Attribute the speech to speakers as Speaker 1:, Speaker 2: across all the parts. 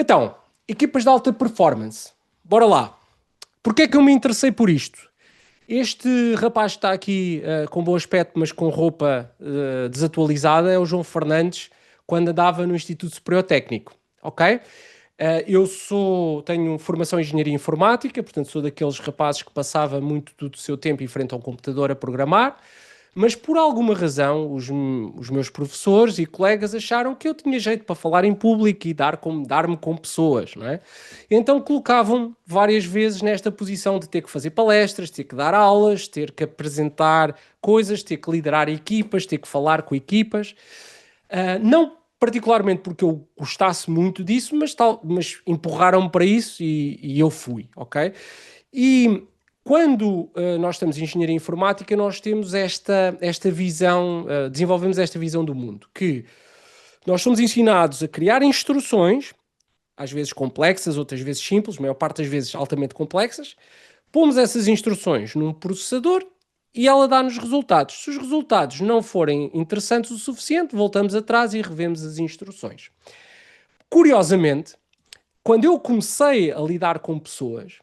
Speaker 1: Então, equipas de alta performance. Bora lá. Porquê é que eu me interessei por isto? Este rapaz que está aqui com bom aspecto, mas com roupa desatualizada, é o João Fernandes, quando andava no Instituto Superior Técnico, ok? Eu tenho formação em Engenharia Informática, portanto sou daqueles rapazes que passava muito do seu tempo em frente ao computador a programar, mas por alguma razão os meus professores e colegas acharam que eu tinha jeito para falar em público e dar-me com pessoas, não é? Então colocavam várias vezes nesta posição de ter que fazer palestras, ter que dar aulas, ter que apresentar coisas, ter que liderar equipas, ter que falar com equipas. Não particularmente porque eu gostasse muito disso, mas empurraram-me para isso e eu fui, ok? E quando nós estamos em engenharia informática, nós temos esta visão, desenvolvemos esta visão do mundo, que nós somos ensinados a criar instruções, às vezes complexas, outras vezes simples, a maior parte das vezes altamente complexas, pomos essas instruções num processador e ela dá-nos resultados. Se os resultados não forem interessantes o suficiente, voltamos atrás e revemos as instruções. Curiosamente, quando eu comecei a lidar com pessoas,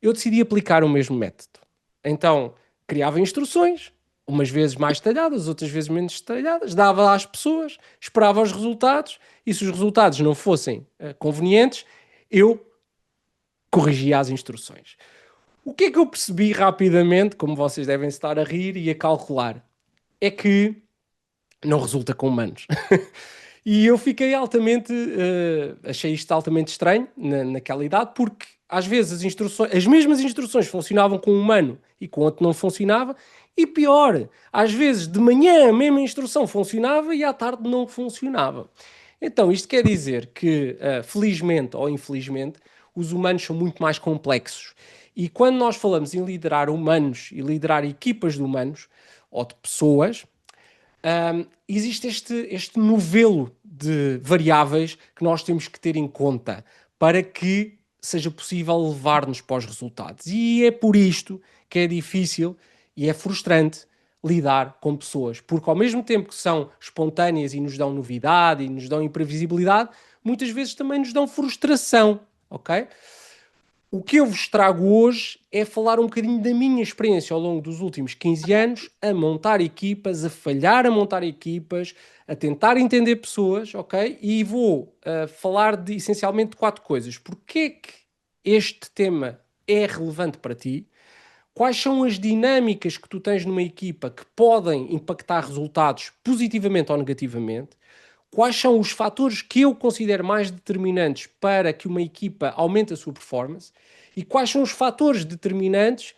Speaker 1: eu decidi aplicar o mesmo método. Então, criava instruções, umas vezes mais detalhadas, outras vezes menos detalhadas, dava às pessoas, esperava os resultados, e se os resultados não fossem convenientes, eu corrigia as instruções. O que é que eu percebi rapidamente, como vocês devem estar a rir e a calcular, é que não resulta com humanos. E eu fiquei achei isto altamente estranho naquela idade, porque às vezes as mesmas instruções funcionavam com um humano e com outro não funcionava, e pior, às vezes de manhã a mesma instrução funcionava e à tarde não funcionava. Então isto quer dizer que, felizmente ou infelizmente, os humanos são muito mais complexos. E quando nós falamos em liderar humanos e liderar equipas de humanos ou de pessoas, existe este novelo de variáveis que nós temos que ter em conta para que seja possível levar-nos para os resultados. E é por isto que é difícil e é frustrante lidar com pessoas, porque ao mesmo tempo que são espontâneas e nos dão novidade e nos dão imprevisibilidade, muitas vezes também nos dão frustração, ok? O que eu vos trago hoje é falar um bocadinho da minha experiência ao longo dos últimos 15 anos a montar equipas, a falhar a montar equipas, a tentar entender pessoas, ok? E vou falar essencialmente de 4 coisas. Porquê é que este tema é relevante para ti? Quais são as dinâmicas que tu tens numa equipa que podem impactar resultados positivamente ou negativamente? Quais são os fatores que eu considero mais determinantes para que uma equipa aumente a sua performance e quais são os fatores determinantes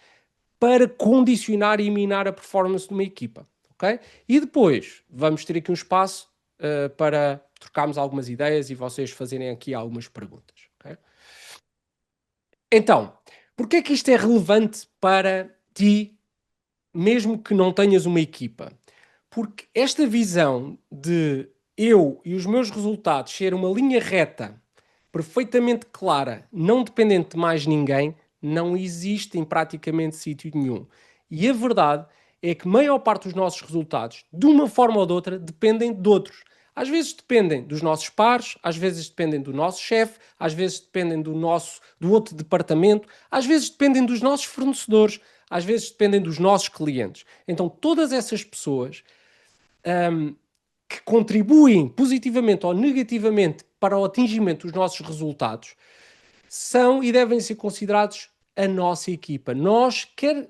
Speaker 1: para condicionar e minar a performance de uma equipa, ok? E depois vamos ter aqui um espaço para trocarmos algumas ideias e vocês fazerem aqui algumas perguntas, ok? Então, porquê é que isto é relevante para ti, mesmo que não tenhas uma equipa? Porque esta visão de eu e os meus resultados ser uma linha reta, perfeitamente clara, não dependente de mais ninguém, não existe em praticamente sítio nenhum. E a verdade é que a maior parte dos nossos resultados, de uma forma ou de outra, dependem de outros. Às vezes dependem dos nossos pares, às vezes dependem do nosso chefe, às vezes dependem do outro departamento, às vezes dependem dos nossos fornecedores, às vezes dependem dos nossos clientes. Então todas essas pessoas que contribuem positivamente ou negativamente para o atingimento dos nossos resultados são e devem ser considerados a nossa equipa. Nós, quer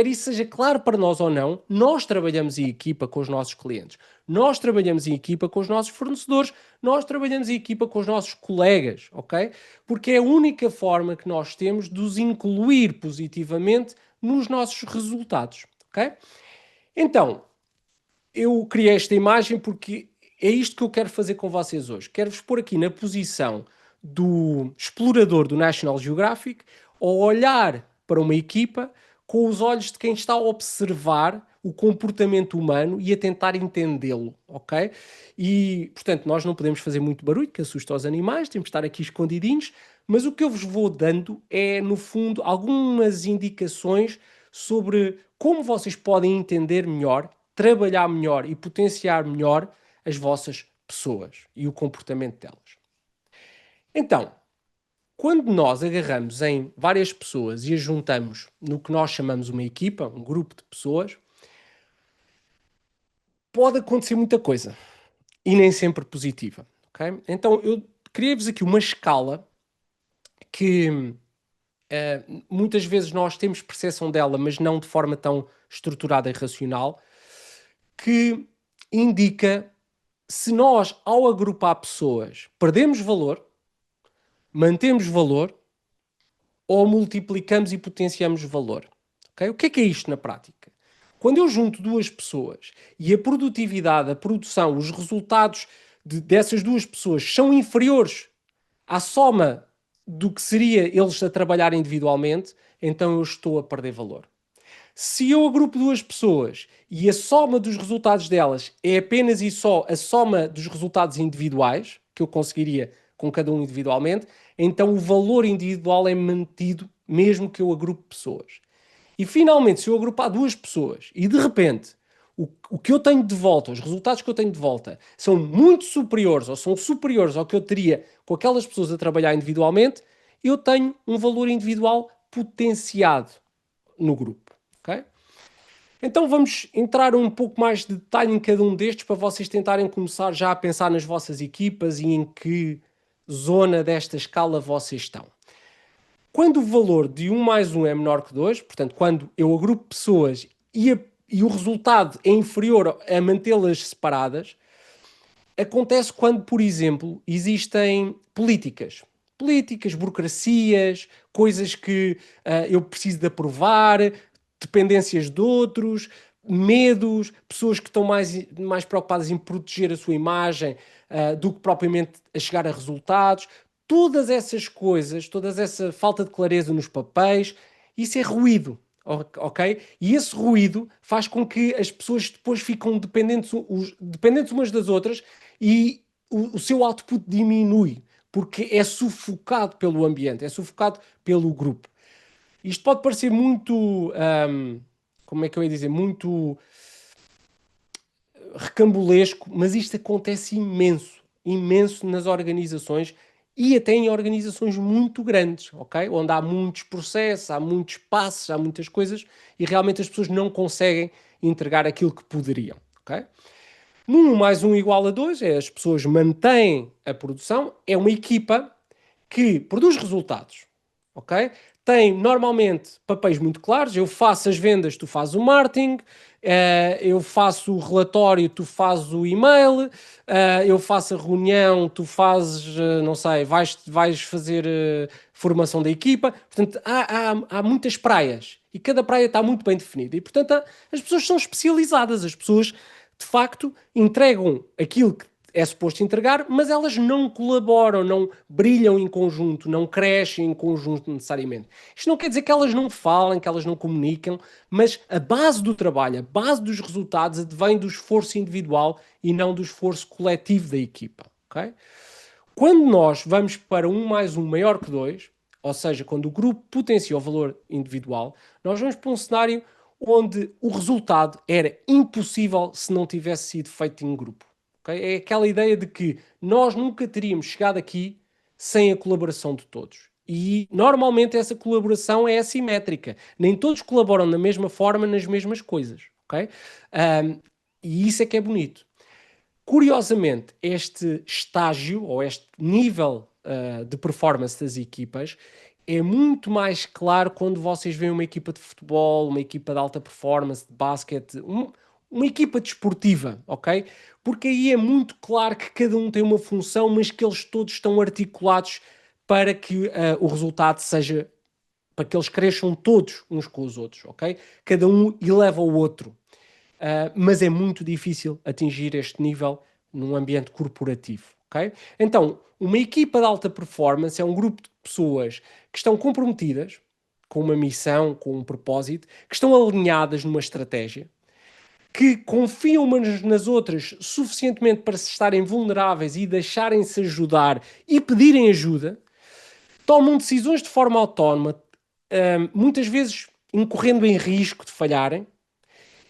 Speaker 1: isso seja claro para nós ou não, nós trabalhamos em equipa com os nossos clientes, nós trabalhamos em equipa com os nossos fornecedores, nós trabalhamos em equipa com os nossos colegas, ok? Porque é a única forma que nós temos de os incluir positivamente nos nossos resultados, ok? Então, eu criei esta imagem porque é isto que eu quero fazer com vocês hoje. Quero-vos pôr aqui na posição do explorador do National Geographic, ou olhar para uma equipa com os olhos de quem está a observar o comportamento humano e a tentar entendê-lo, ok? E, portanto, nós não podemos fazer muito barulho, que assusta os animais, temos de estar aqui escondidinhos, mas o que eu vos vou dando é, no fundo, algumas indicações sobre como vocês podem entender melhor, trabalhar melhor e potenciar melhor as vossas pessoas e o comportamento delas. Então, quando nós agarramos em várias pessoas e as juntamos no que nós chamamos uma equipa, um grupo de pessoas, pode acontecer muita coisa e nem sempre positiva. Okay? Então, eu queria-vos aqui uma escala que muitas vezes nós temos percepção dela, mas não de forma tão estruturada e racional, que indica se nós, ao agrupar pessoas, perdemos valor, mantemos valor ou multiplicamos e potenciamos valor. Okay? O que é isto na prática? Quando eu junto duas pessoas e a produtividade, a produção, os resultados dessas duas pessoas são inferiores à soma do que seria eles a trabalhar individualmente, então eu estou a perder valor. Se eu agrupo duas pessoas e a soma dos resultados delas é apenas e só a soma dos resultados individuais, que eu conseguiria com cada um individualmente, então o valor individual é mantido mesmo que eu agrupe pessoas. E finalmente, se eu agrupar duas pessoas e de repente o que eu tenho de volta, os resultados que eu tenho de volta, são muito superiores ou são superiores ao que eu teria com aquelas pessoas a trabalhar individualmente, eu tenho um valor individual potenciado no grupo. Okay? Então vamos entrar um pouco mais de detalhe em cada um destes para vocês tentarem começar já a pensar nas vossas equipas e em que zona desta escala vocês estão. Quando o valor de 1 mais 1 é menor que 2, portanto, quando eu agrupo pessoas e o resultado é inferior a mantê-las separadas, acontece quando, por exemplo, existem políticas, burocracias, coisas que eu preciso de aprovar, dependências de outros, medos, pessoas que estão mais preocupadas em proteger a sua imagem do que propriamente a chegar a resultados. Todas essas coisas, toda essa falta de clareza nos papéis, isso é ruído, ok? E esse ruído faz com que as pessoas depois ficam dependentes umas das outras e o seu output diminui, porque é sufocado pelo ambiente, é sufocado pelo grupo. Isto pode parecer muito, como é que eu ia dizer, muito recambulesco, mas isto acontece imenso nas organizações e até em organizações muito grandes, ok? Onde há muitos processos, há muitos passos, há muitas coisas e realmente as pessoas não conseguem entregar aquilo que poderiam, ok? No 1 mais 1 igual a 2, as pessoas mantêm a produção, é uma equipa que produz resultados, ok? Tem normalmente papéis muito claros, eu faço as vendas, tu fazes o marketing, eu faço o relatório, tu fazes o e-mail, eu faço a reunião, tu fazes, não sei, vais fazer formação da equipa. Portanto, há muitas praias e cada praia está muito bem definida. E, portanto, as pessoas são especializadas, as pessoas, de facto, entregam aquilo que é suposto entregar, mas elas não colaboram, não brilham em conjunto, não crescem em conjunto necessariamente. Isto não quer dizer que elas não falem, que elas não comunicam, mas a base do trabalho, a base dos resultados advém do esforço individual e não do esforço coletivo da equipa. Okay? Quando nós vamos para 1 mais 1 maior que 2, ou seja, quando o grupo potencia o valor individual, nós vamos para um cenário onde o resultado era impossível se não tivesse sido feito em grupo. Okay? É aquela ideia de que nós nunca teríamos chegado aqui sem a colaboração de todos. E normalmente essa colaboração é assimétrica. Nem todos colaboram da mesma forma nas mesmas coisas. Okay? E isso é que é bonito. Curiosamente, este estágio ou este nível de performance das equipas é muito mais claro quando vocês veem uma equipa de futebol, uma equipa de alta performance, de basquete, uma equipa desportiva, ok? Porque aí é muito claro que cada um tem uma função, mas que eles todos estão articulados para que o resultado seja, para que eles cresçam todos uns com os outros, ok? Cada um eleva o outro. Mas é muito difícil atingir este nível num ambiente corporativo, ok? Então, uma equipa de alta performance é um grupo de pessoas que estão comprometidas com uma missão, com um propósito, que estão alinhadas numa estratégia, que confiam umas nas outras suficientemente para se estarem vulneráveis e deixarem-se ajudar e pedirem ajuda, tomam decisões de forma autónoma, muitas vezes incorrendo em risco de falharem,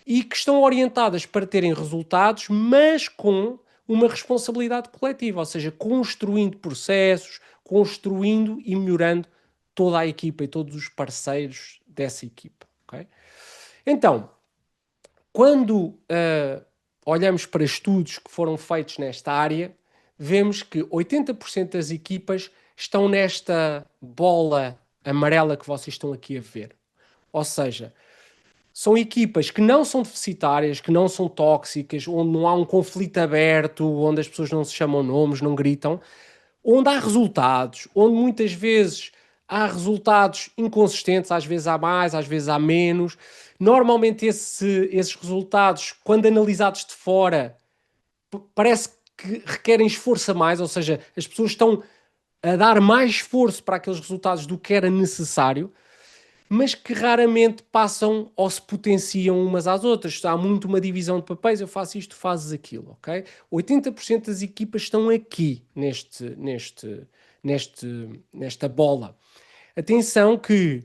Speaker 1: e que estão orientadas para terem resultados, mas com uma responsabilidade coletiva, ou seja, construindo processos, construindo e melhorando toda a equipa e todos os parceiros dessa equipa. Okay? Então, quando olhamos para estudos que foram feitos nesta área, vemos que 80% das equipas estão nesta bola amarela que vocês estão aqui a ver. Ou seja, são equipas que não são deficitárias, que não são tóxicas, onde não há um conflito aberto, onde as pessoas não se chamam nomes, não gritam, onde há resultados, onde muitas vezes há resultados inconsistentes, às vezes há mais, às vezes há menos. Normalmente esses resultados, quando analisados de fora, parece que requerem esforço a mais, ou seja, as pessoas estão a dar mais esforço para aqueles resultados do que era necessário, mas que raramente passam ou se potenciam umas às outras. Há muito uma divisão de papéis, eu faço isto, tu fazes aquilo, ok? 80% das equipas estão aqui, nesta bola. Atenção que,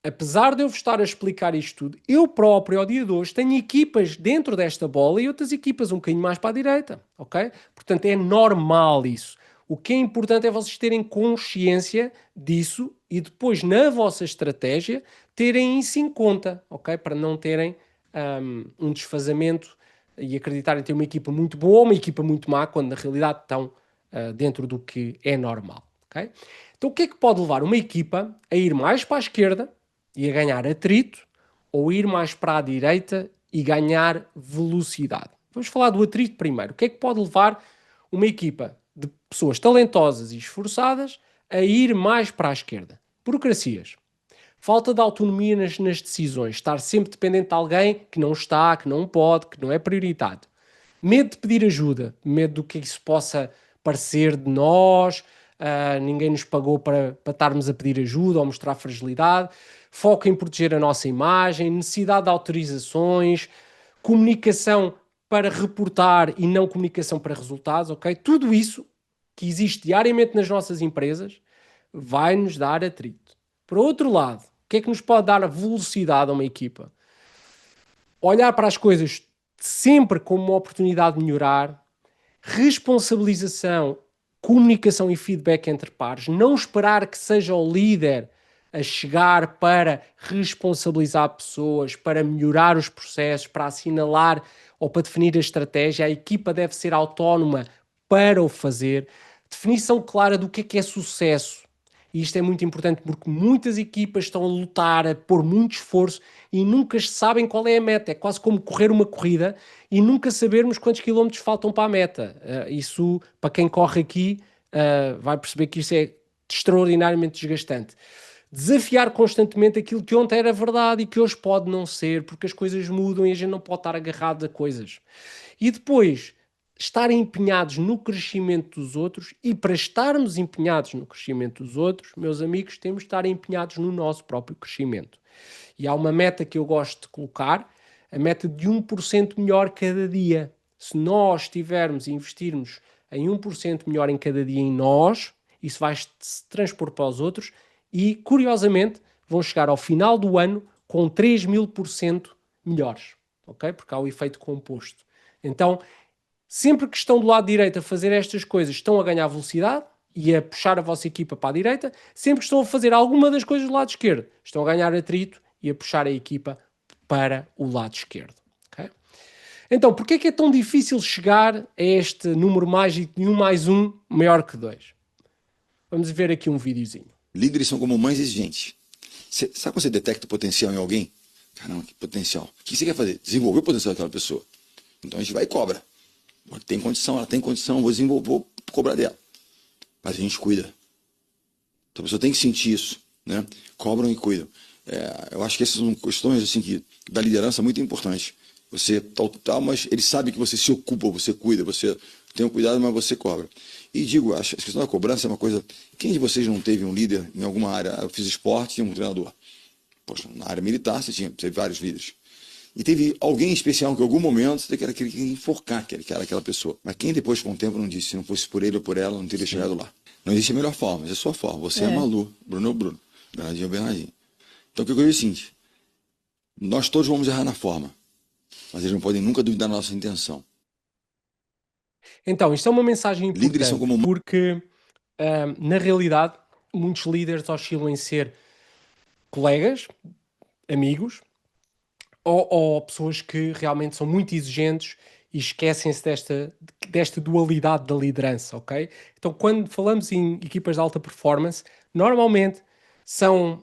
Speaker 1: apesar de eu vos estar a explicar isto tudo, eu próprio, ao dia de hoje, tenho equipas dentro desta bola e outras equipas um bocadinho mais para a direita, ok? Portanto, é normal isso. O que é importante é vocês terem consciência disso e depois, na vossa estratégia, terem isso em conta, ok? Para não terem um desfazamento e acreditarem ter uma equipa muito boa ou uma equipa muito má, quando na realidade estão dentro do que é normal, ok? Então, o que é que pode levar uma equipa a ir mais para a esquerda e a ganhar atrito, ou ir mais para a direita e ganhar velocidade? Vamos falar do atrito primeiro. O que é que pode levar uma equipa de pessoas talentosas e esforçadas a ir mais para a esquerda? Burocracias. Falta de autonomia nas decisões. Estar sempre dependente de alguém que não está, que não pode, que não é prioridade. Medo de pedir ajuda. Medo do que isso possa parecer de nós. Ninguém nos pagou para estarmos a pedir ajuda ou mostrar fragilidade. Foco em proteger a nossa imagem. Necessidade de autorizações. Comunicação para reportar e não comunicação para resultados, ok? Tudo isso que existe diariamente nas nossas empresas vai nos dar atrito. Por outro lado, o que é que nos pode dar a velocidade a uma equipa? Olhar para as coisas sempre como uma oportunidade de melhorar, responsabilização, comunicação e feedback entre pares, não esperar que seja o líder a chegar para responsabilizar pessoas, para melhorar os processos, para assinalar ou para definir a estratégia. A equipa deve ser autónoma para o fazer. Definição clara do que é sucesso. E isto é muito importante porque muitas equipas estão a lutar, a pôr muito esforço e nunca sabem qual é a meta. É quase como correr uma corrida e nunca sabermos quantos quilómetros faltam para a meta. Isso, para quem corre aqui, vai perceber que isso é extraordinariamente desgastante. Desafiar constantemente aquilo que ontem era verdade e que hoje pode não ser, porque as coisas mudam e a gente não pode estar agarrado a coisas. E depois, estarem empenhados no crescimento dos outros, e para estarmos empenhados no crescimento dos outros, meus amigos, temos de estar empenhados no nosso próprio crescimento. E há uma meta que eu gosto de colocar, a meta de 1% melhor cada dia. Se nós estivermos e investirmos em 1% melhor em cada dia em nós, isso vai se transpor para os outros e, curiosamente, vão chegar ao final do ano com 3000% melhores, ok? Porque há o efeito composto. Então, sempre que estão do lado direito a fazer estas coisas, estão a ganhar velocidade e a puxar a vossa equipa para a direita. Sempre que estão a fazer alguma das coisas do lado esquerdo, estão a ganhar atrito e a puxar a equipa para o lado esquerdo. Okay? Então, porquê é que é tão difícil chegar a este número mágico de 1 mais 1 maior que 2? Vamos ver aqui um videozinho.
Speaker 2: Líderes são como mães exigentes. Sabe quando você detecta o potencial em alguém? Caramba, que potencial. O que você quer fazer? Desenvolver o potencial daquela pessoa. Então a gente vai e cobra. Tem condição, ela tem condição, vou desenvolver, vou cobrar dela. Mas a gente cuida. Então a pessoa tem que sentir isso, né? Cobram e cuidam. Eu acho que essas são questões assim, da liderança muito importantes. Você tal, mas ele sabe que você se ocupa, você cuida, você tem um cuidado, mas você cobra. E digo, a questão da cobrança é uma coisa... Quem de vocês não teve um líder em alguma área? Eu fiz esporte e um treinador. Poxa, na área militar você teve vários líderes. E teve alguém especial que em algum momento você queria enforcar aquela pessoa. Mas quem depois com o tempo não disse, se não fosse por ele ou por ela, não teria chegado lá. Não existe a melhor forma, mas é a sua forma. Você é Malu, Bruno é o Bruno, Bernardinho é o Bernardinho. Então o que eu digo é o seguinte, nós todos vamos errar na forma, mas eles não podem nunca duvidar da nossa intenção.
Speaker 1: Então, isto é uma mensagem
Speaker 2: Líderes são
Speaker 1: importante,
Speaker 2: como
Speaker 1: porque na realidade muitos líderes oscilam em ser colegas, amigos, ou pessoas que realmente são muito exigentes e esquecem-se desta dualidade da liderança, ok? Então, quando falamos em equipas de alta performance, normalmente são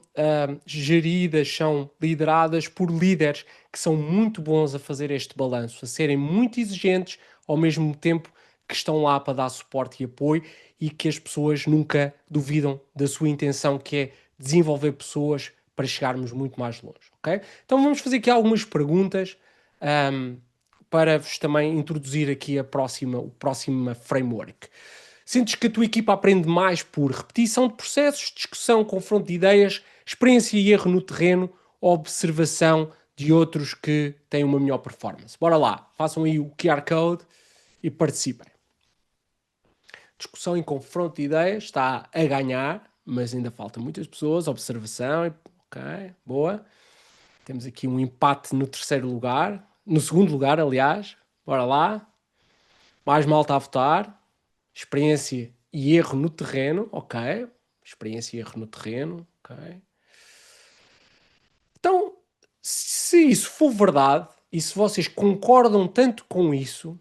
Speaker 1: geridas, são lideradas por líderes que são muito bons a fazer este balanço, a serem muito exigentes, ao mesmo tempo que estão lá para dar suporte e apoio e que as pessoas nunca duvidam da sua intenção, que é desenvolver pessoas para chegarmos muito mais longe, ok? Então vamos fazer aqui algumas perguntas um, para vos também introduzir aqui o próximo framework. Sentes que a tua equipa aprende mais por repetição de processos, discussão, confronto de ideias, experiência e erro no terreno ou observação de outros que têm uma melhor performance? Bora lá, façam aí o QR Code e participem. Discussão e confronto de ideias está a ganhar, mas ainda faltam muitas pessoas. Observação, ok, boa. Temos aqui um empate no terceiro lugar. No segundo lugar, aliás. Bora lá. Mais malta a votar. Experiência e erro no terreno. Ok. Experiência e erro no terreno. Ok. Então, se isso for verdade, e se vocês concordam tanto com isso,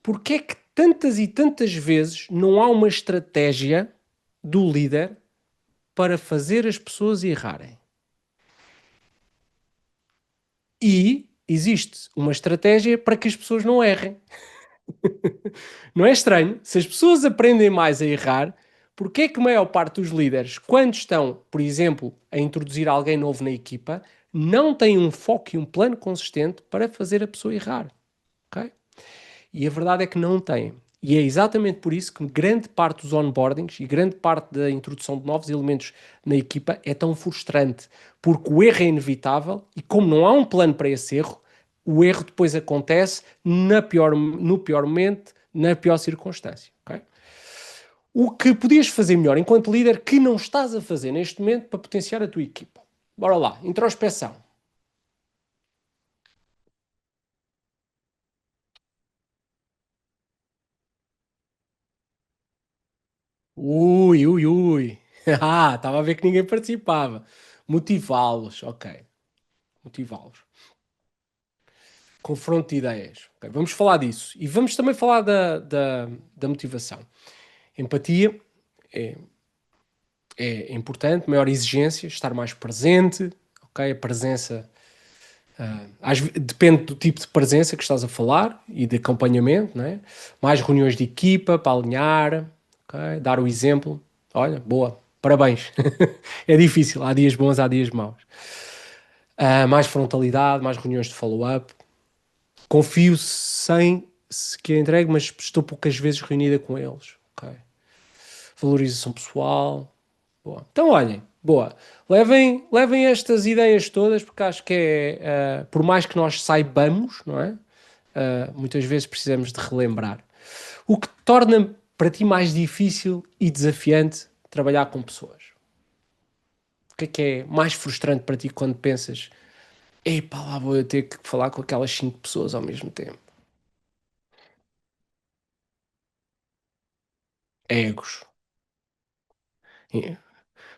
Speaker 1: porque é que tantas e tantas vezes não há uma estratégia do líder para fazer as pessoas errarem? E existe uma estratégia para que as pessoas não errem. Não é estranho? Se as pessoas aprendem mais a errar, porque é que a maior parte dos líderes, quando estão, por exemplo, a introduzir alguém novo na equipa, não têm um foco e um plano consistente para fazer a pessoa errar? Ok? E a verdade é que não têm. E é exatamente por isso que grande parte dos onboardings e grande parte da introdução de novos elementos na equipa é tão frustrante, porque o erro é inevitável e como não há um plano para esse erro, o erro depois acontece no pior momento, na pior circunstância. Okay? O que podias fazer melhor enquanto líder que não estás a fazer neste momento para potenciar a tua equipa? Bora lá, introspeção. Ui, ui, ui. Ah, estava a ver que ninguém participava. Motivá-los, ok. Motivá-los. Confronto de ideias. Ok, vamos falar disso. E vamos também falar da motivação. Empatia é, é importante, maior exigência, estar mais presente, ok? A presença, depende do tipo de presença que estás a falar e de acompanhamento, não é? Mais reuniões de equipa para alinhar, ok? Dar o exemplo. Olha, boa, parabéns. É difícil, há dias bons, há dias maus. Mais frontalidade, mais reuniões de follow-up. Confio sem que entregue, mas estou poucas vezes reunida com eles. Ok. Valorização pessoal. Boa. Então, olhem, boa. Levem estas ideias todas, porque acho que é, por mais que nós saibamos, não é? Muitas vezes precisamos de relembrar. O que torna para ti mais difícil e desafiante trabalhar com pessoas? O que é mais frustrante para ti quando pensas, epá, lá vou eu ter que falar com aquelas 5 pessoas ao mesmo tempo? Egos.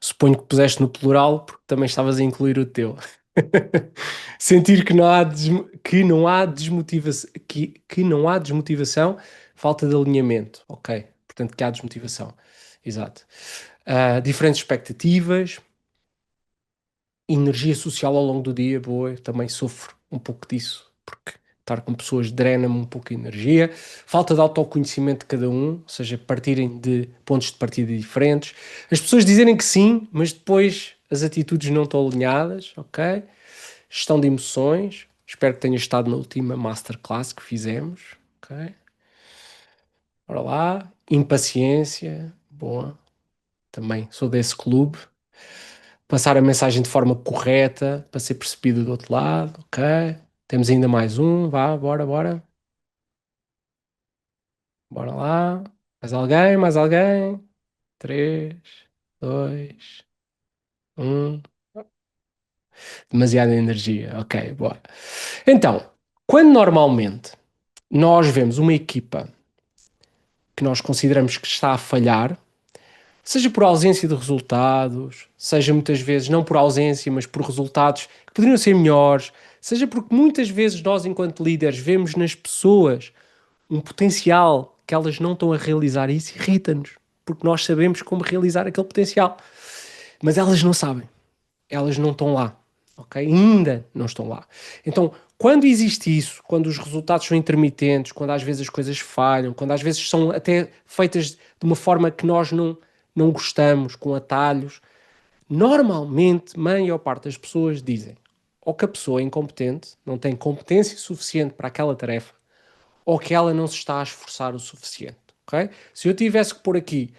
Speaker 1: Suponho que puseste no plural porque também estavas a incluir o teu. Sentir que não há desmotivação, que não há desmotivação, falta de alinhamento. Ok. Portanto, que há desmotivação. Exato. Diferentes expectativas, energia social ao longo do dia, boa, eu também sofro um pouco disso, porque estar com pessoas drena-me um pouco a energia, falta de autoconhecimento de cada um, ou seja, partirem de pontos de partida diferentes, as pessoas dizerem que sim, mas depois as atitudes não estão alinhadas, ok? Gestão de emoções, espero que tenhas estado na última masterclass que fizemos, ok? Ora lá, impaciência, boa, também sou desse clube, passar a mensagem de forma correta para ser percebido do outro lado, ok? Temos ainda mais um, vá, bora, bora. Bora lá. Mais alguém, mais alguém. 3, 2, 1. Demasiada energia, ok, boa. Então, quando normalmente nós vemos uma equipa que nós consideramos que está a falhar, seja por ausência de resultados, seja muitas vezes não por ausência, mas por resultados que poderiam ser melhores, seja porque muitas vezes nós, enquanto líderes, vemos nas pessoas um potencial que elas não estão a realizar e isso irrita-nos, porque nós sabemos como realizar aquele potencial, mas elas não sabem, elas não estão lá, ok? Ainda não estão lá. Então, quando existe isso, quando os resultados são intermitentes, quando às vezes as coisas falham, quando às vezes são até feitas de uma forma que nós não gostamos, com atalhos, normalmente, a maior parte das pessoas dizem ou que a pessoa é incompetente, não tem competência suficiente para aquela tarefa, ou que ela não se está a esforçar o suficiente, ok? Se eu tivesse que pôr aqui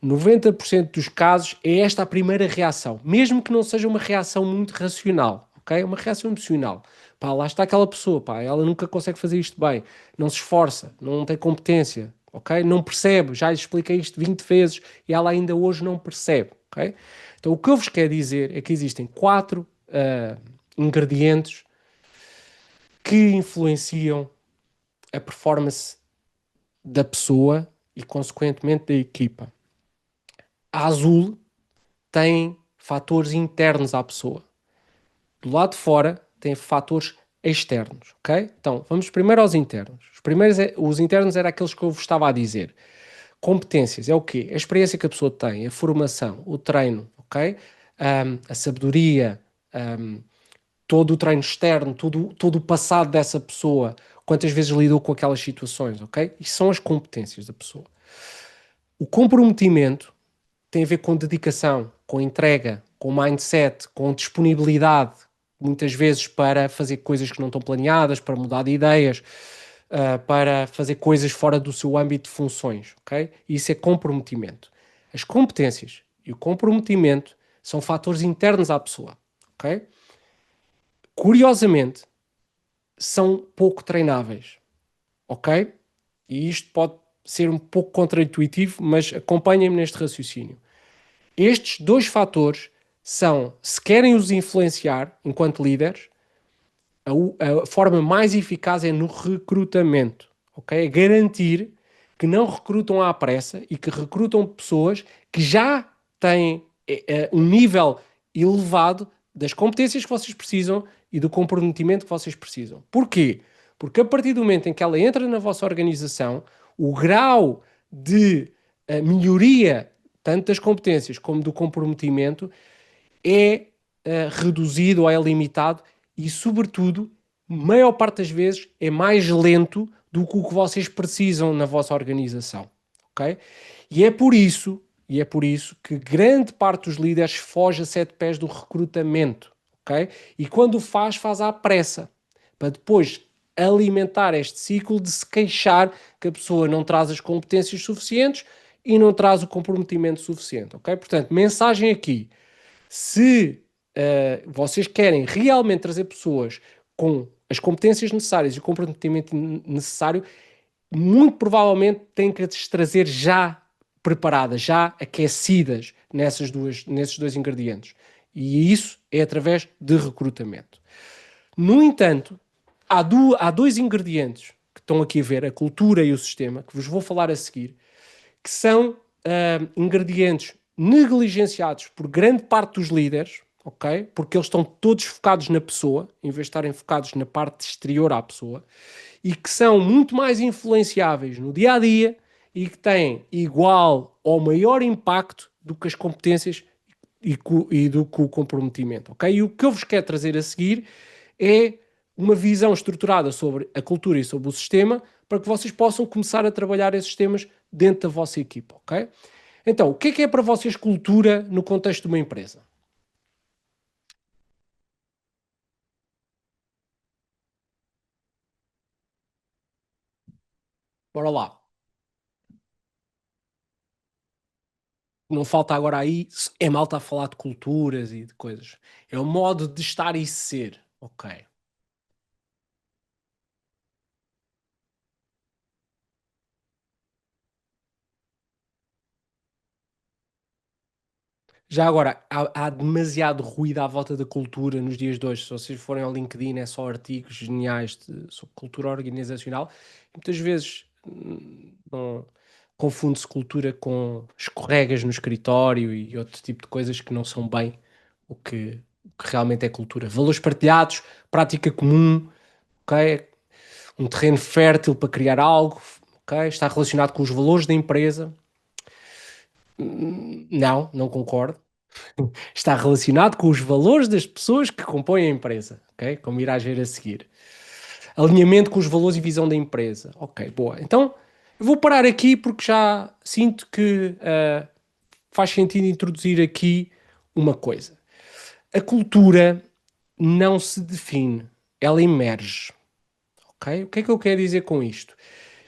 Speaker 1: 90% dos casos é esta a primeira reação, mesmo que não seja uma reação muito racional, ok? Uma reação emocional. Pá, lá está aquela pessoa, pá, ela nunca consegue fazer isto bem, não se esforça, não tem competência, ok? Não percebe, já lhe expliquei isto 20 vezes e ela ainda hoje não percebe, ok? Então o que eu vos quero dizer é que existem 4 ingredientes que influenciam a performance da pessoa e, consequentemente, da equipa. A Azul tem fatores internos à pessoa. Do lado de fora, tem fatores externos, ok? Então, vamos primeiro aos internos. Os internos eram aqueles que eu vos estava a dizer. Competências é o quê? A experiência que a pessoa tem, a formação, o treino, ok? A sabedoria, todo o treino externo, todo o passado dessa pessoa, quantas vezes lidou com aquelas situações, ok? Isso são as competências da pessoa. O comprometimento tem a ver com dedicação, com entrega, com mindset, com disponibilidade, muitas vezes para fazer coisas que não estão planeadas, para mudar de ideias, para fazer coisas fora do seu âmbito de funções, ok? Isso é comprometimento. As competências e o comprometimento são fatores internos à pessoa, ok? Curiosamente, são pouco treináveis, ok? E isto pode ser um pouco contraintuitivo, mas acompanhem-me neste raciocínio. Estes dois fatores são, se querem os influenciar enquanto líderes, a forma mais eficaz é no recrutamento, ok? É garantir que não recrutam à pressa e que recrutam pessoas que já têm um nível elevado das competências que vocês precisam e do comprometimento que vocês precisam. Porquê? Porque a partir do momento em que ela entra na vossa organização, o grau de melhoria, tanto das competências como do comprometimento, é reduzido ou é limitado e, sobretudo, maior parte das vezes é mais lento do que o que vocês precisam na vossa organização, ok? E é por isso que grande parte dos líderes foge a 7 pés do recrutamento, ok? E quando o faz, faz à pressa, para depois alimentar este ciclo de se queixar que a pessoa não traz as competências suficientes e não traz o comprometimento suficiente, ok? Portanto, mensagem aqui, se vocês querem realmente trazer pessoas com as competências necessárias e o comprometimento necessário, muito provavelmente têm que as trazer já preparadas, já aquecidas nesses dois ingredientes. E isso é através de recrutamento. No entanto, há dois ingredientes que estão aqui a ver, a cultura e o sistema, que vos vou falar a seguir, que são ingredientes negligenciados por grande parte dos líderes, ok? Porque eles estão todos focados na pessoa, em vez de estarem focados na parte exterior à pessoa, e que são muito mais influenciáveis no dia a dia e que têm igual ou maior impacto do que as competências e do que o comprometimento, ok? E o que eu vos quero trazer a seguir é uma visão estruturada sobre a cultura e sobre o sistema para que vocês possam começar a trabalhar esses temas dentro da vossa equipa, ok? Então, o que é para vocês cultura no contexto de uma empresa? Bora lá. Não falta agora aí, é malta a falar de culturas e de coisas. É o modo de estar e ser, ok? Já agora, há demasiado ruído à volta da cultura nos dias de hoje. Se vocês forem ao LinkedIn, é só artigos geniais sobre cultura organizacional. Muitas vezes não, confunde-se cultura com escorregas no escritório e outro tipo de coisas que não são bem o que realmente é cultura. Valores partilhados, prática comum, ok? Um terreno fértil para criar algo, ok? Está relacionado com os valores da empresa. Não concordo. Está relacionado com os valores das pessoas que compõem a empresa, ok? Como irás ver a seguir. Alinhamento com os valores e visão da empresa. Ok, boa. Então, eu vou parar aqui porque já sinto que faz sentido introduzir aqui uma coisa. A cultura não se define, ela emerge. Ok? O que é que eu quero dizer com isto?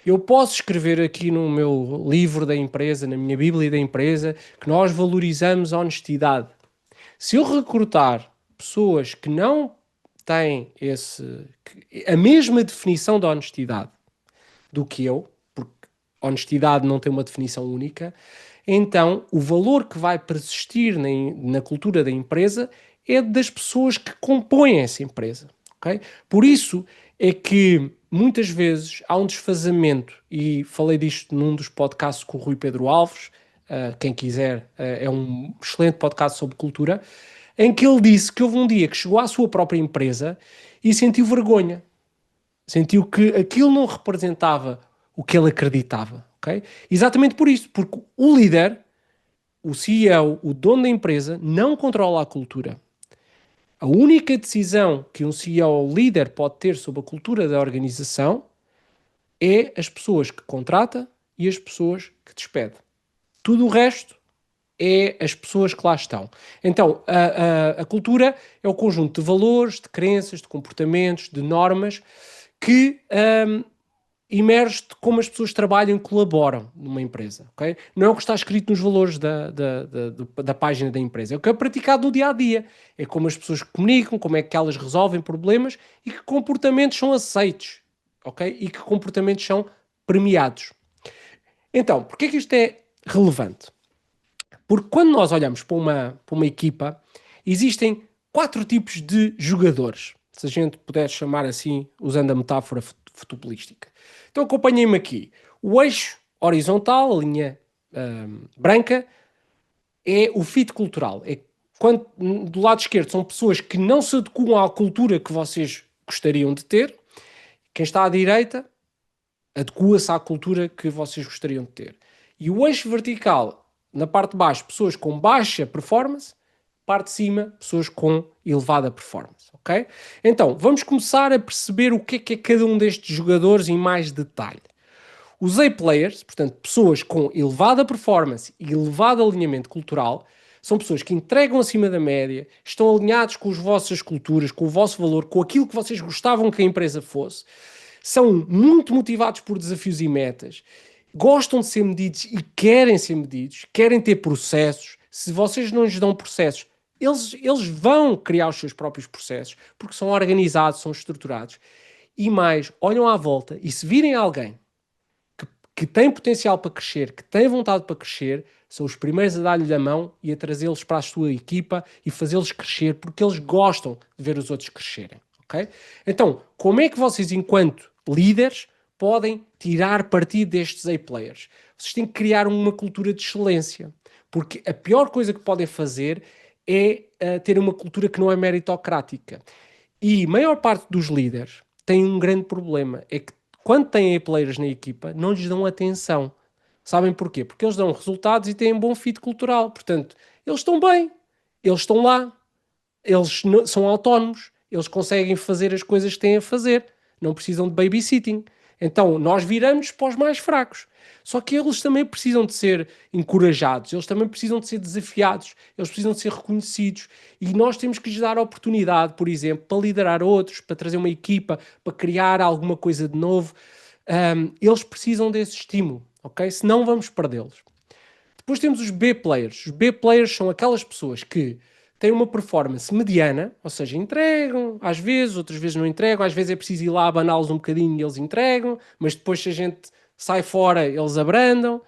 Speaker 1: Eu posso escrever aqui no meu livro da empresa, na minha Bíblia da empresa, que nós valorizamos a honestidade. Se eu recrutar pessoas que não têm a mesma definição de honestidade do que eu, porque honestidade não tem uma definição única, então o valor que vai persistir na cultura da empresa é das pessoas que compõem essa empresa. Okay? Por isso é que muitas vezes há um desfazamento, e falei disto num dos podcasts com o Rui Pedro Alves, quem quiser, é um excelente podcast sobre cultura, em que ele disse que houve um dia que chegou à sua própria empresa e sentiu vergonha. Sentiu que aquilo não representava o que ele acreditava. Okay? Exatamente por isso, porque o líder, o CEO, o dono da empresa, não controla a cultura. A única decisão que um CEO ou líder pode ter sobre a cultura da organização é as pessoas que contrata e as pessoas que despede. Tudo o resto é as pessoas que lá estão. Então, a cultura é o conjunto de valores, de crenças, de comportamentos, de normas que emerge de como as pessoas trabalham e colaboram numa empresa. Okay? Não é o que está escrito nos valores da página da empresa, é o que é praticado no dia a dia. É como as pessoas comunicam, como é que elas resolvem problemas e que comportamentos são aceitos, ok? E que comportamentos são premiados. Então, porquê que isto é relevante? Porque quando nós olhamos para uma equipa, existem 4 tipos de jogadores, se a gente puder chamar assim, usando a metáfora futebolística. Então acompanhem-me aqui. O eixo horizontal, a linha branca, é o fit cultural. É quando do lado esquerdo são pessoas que não se adequam à cultura que vocês gostariam de ter. Quem está à direita adequa-se à cultura que vocês gostariam de ter. E o eixo vertical, na parte de baixo, pessoas com baixa performance, parte de cima, pessoas com elevada performance, ok? Então, vamos começar a perceber o que é cada um destes jogadores em mais detalhe. Os A-players, portanto, pessoas com elevada performance e elevado alinhamento cultural, são pessoas que entregam acima da média, estão alinhados com as vossas culturas, com o vosso valor, com aquilo que vocês gostavam que a empresa fosse, são muito motivados por desafios e metas, gostam de ser medidos e querem ser medidos, querem ter processos. Se vocês não lhes dão processos, eles vão criar os seus próprios processos, porque são organizados, são estruturados. E mais, olham à volta e se virem alguém que tem potencial para crescer, que tem vontade para crescer, são os primeiros a dar-lhe a mão e a trazê-los para a sua equipa e fazê-los crescer, porque eles gostam de ver os outros crescerem. Okay? Então, como é que vocês, enquanto líderes, podem tirar partido destes A-players? Vocês têm que criar uma cultura de excelência, porque a pior coisa que podem fazer é ter uma cultura que não é meritocrática. E a maior parte dos líderes tem um grande problema, é que quando têm A-players na equipa, não lhes dão atenção. Sabem porquê? Porque eles dão resultados e têm um bom fit cultural. Portanto, eles estão bem, eles estão lá, eles são autónomos, eles conseguem fazer as coisas que têm a fazer, não precisam de babysitting. Então, nós viramos para os mais fracos. Só que eles também precisam de ser encorajados, eles também precisam de ser desafiados, eles precisam de ser reconhecidos. E nós temos que lhes dar a oportunidade, por exemplo, para liderar outros, para trazer uma equipa, para criar alguma coisa de novo. Eles precisam desse estímulo, ok? Senão vamos perdê-los. Depois temos os B-players. Os B-players são aquelas pessoas que têm uma performance mediana, ou seja, entregam, às vezes, outras vezes não entregam, às vezes é preciso ir lá abaná-los um bocadinho e eles entregam, mas depois se a gente sai fora, eles abrandam.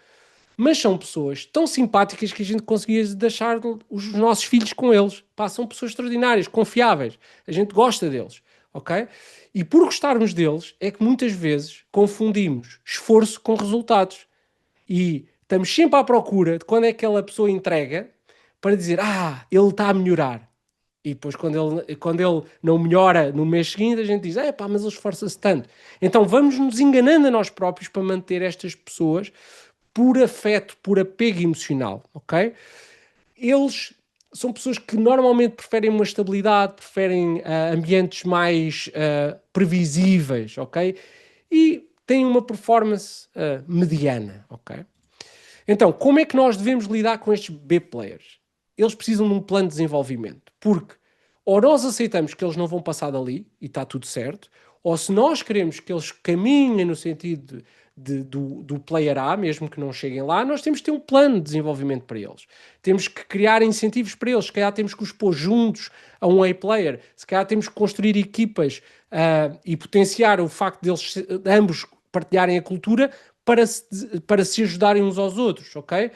Speaker 1: Mas são pessoas tão simpáticas que a gente conseguia deixar os nossos filhos com eles. São pessoas extraordinárias, confiáveis. A gente gosta deles, ok? E por gostarmos deles é que muitas vezes confundimos esforço com resultados. E estamos sempre à procura de quando é que aquela pessoa entrega para dizer, ele está a melhorar. E depois quando ele não melhora no mês seguinte, a gente diz, mas ele esforça-se tanto. Então vamos nos enganando a nós próprios para manter estas pessoas por afeto, por apego emocional, ok? Eles são pessoas que normalmente preferem uma estabilidade, preferem ambientes mais previsíveis, ok? E têm uma performance mediana, ok? Então, como é que nós devemos lidar com estes B-players? Eles precisam de um plano de desenvolvimento, porque ou nós aceitamos que eles não vão passar dali e está tudo certo, ou se nós queremos que eles caminhem no sentido do player A, mesmo que não cheguem lá, nós temos que ter um plano de desenvolvimento para eles. Temos que criar incentivos para eles, se calhar temos que os pôr juntos a um A-player, se calhar temos que construir equipas e potenciar o facto deles ambos partilharem a cultura para se ajudarem uns aos outros, ok?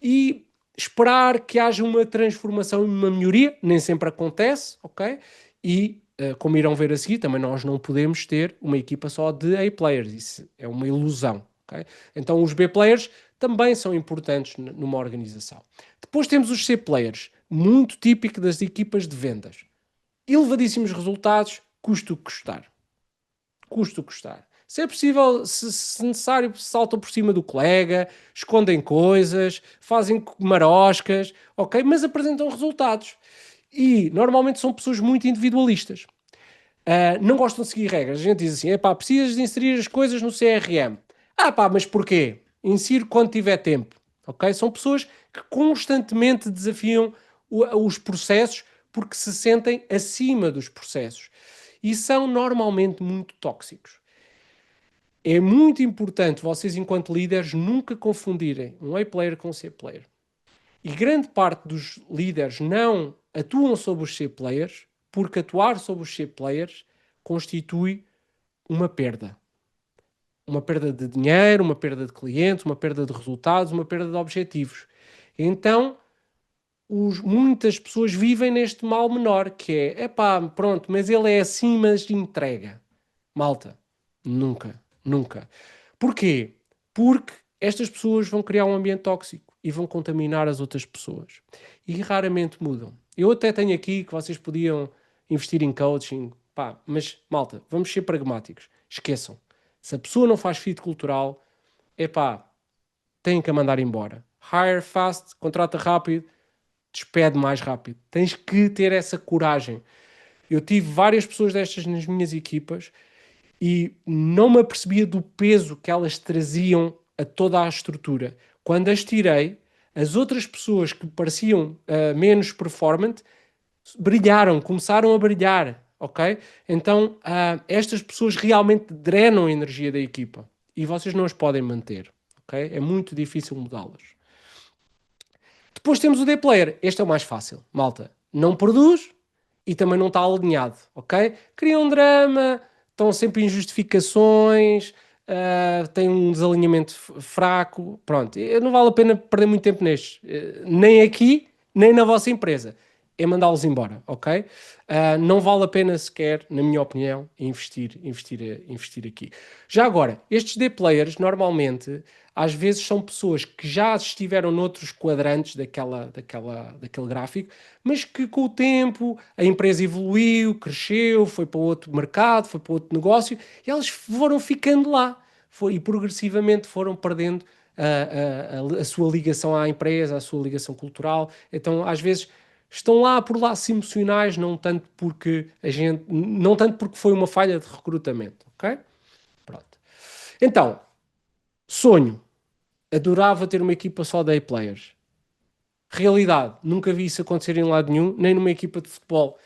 Speaker 1: E esperar que haja uma transformação e uma melhoria, nem sempre acontece, ok? E, como irão ver a seguir, também nós não podemos ter uma equipa só de A-players, isso é uma ilusão, ok? Então os B-players também são importantes numa organização. Depois temos os C-players, muito típico das equipas de vendas. Elevadíssimos resultados, custo o que custar. Custo o que custar. Se é possível, se necessário, saltam por cima do colega, escondem coisas, fazem maroscas, ok? Mas apresentam resultados. E normalmente são pessoas muito individualistas. Não gostam de seguir regras. A gente diz assim, precisas de inserir as coisas no CRM. Mas porquê? Insiro quando tiver tempo. Ok? São pessoas que constantemente desafiam os processos porque se sentem acima dos processos. E são normalmente muito tóxicos. É muito importante vocês, enquanto líderes, nunca confundirem um A-player com um C-player. E grande parte dos líderes não atuam sobre os C-players porque atuar sobre os C-players constitui uma perda. Uma perda de dinheiro, uma perda de clientes, uma perda de resultados, uma perda de objetivos. Então, muitas pessoas vivem neste mal menor, que é, pronto, mas ele é assim, mas entrega. Malta, nunca. Porquê? Porque estas pessoas vão criar um ambiente tóxico e vão contaminar as outras pessoas. E raramente mudam. Eu até tenho aqui que vocês podiam investir em coaching, mas malta, vamos ser pragmáticos. Esqueçam. Se a pessoa não faz fit cultural, têm que a mandar embora. Hire fast, contrata rápido, despede mais rápido. Tens que ter essa coragem. Eu tive várias pessoas destas nas minhas equipas e não me apercebia do peso que elas traziam a toda a estrutura. Quando as tirei, as outras pessoas que pareciam menos performant brilharam, começaram a brilhar, ok? Então, estas pessoas realmente drenam a energia da equipa e vocês não as podem manter, ok? É muito difícil mudá-las. Depois temos o D-Player. Este é o mais fácil, malta. Não produz e também não está alinhado, ok? Cria um drama, estão sempre em justificações, têm um desalinhamento fraco, pronto. Não vale a pena perder muito tempo nestes. Nem aqui, nem na vossa empresa. É mandá-los embora, ok? Não vale a pena sequer, na minha opinião, investir aqui. Já agora, estes D-players, normalmente, às vezes são pessoas que já estiveram noutros quadrantes daquele gráfico, mas que com o tempo a empresa evoluiu, cresceu, foi para outro mercado, foi para outro negócio, e elas foram ficando lá. E progressivamente foram perdendo a sua ligação à empresa, a sua ligação cultural. Então, às vezes estão lá por laços emocionais, não tanto porque foi uma falha de recrutamento, ok? Pronto. Então, sonho. Adorava ter uma equipa só de A-players. Realidade. Nunca vi isso acontecer em lado nenhum, nem numa equipa de futebol,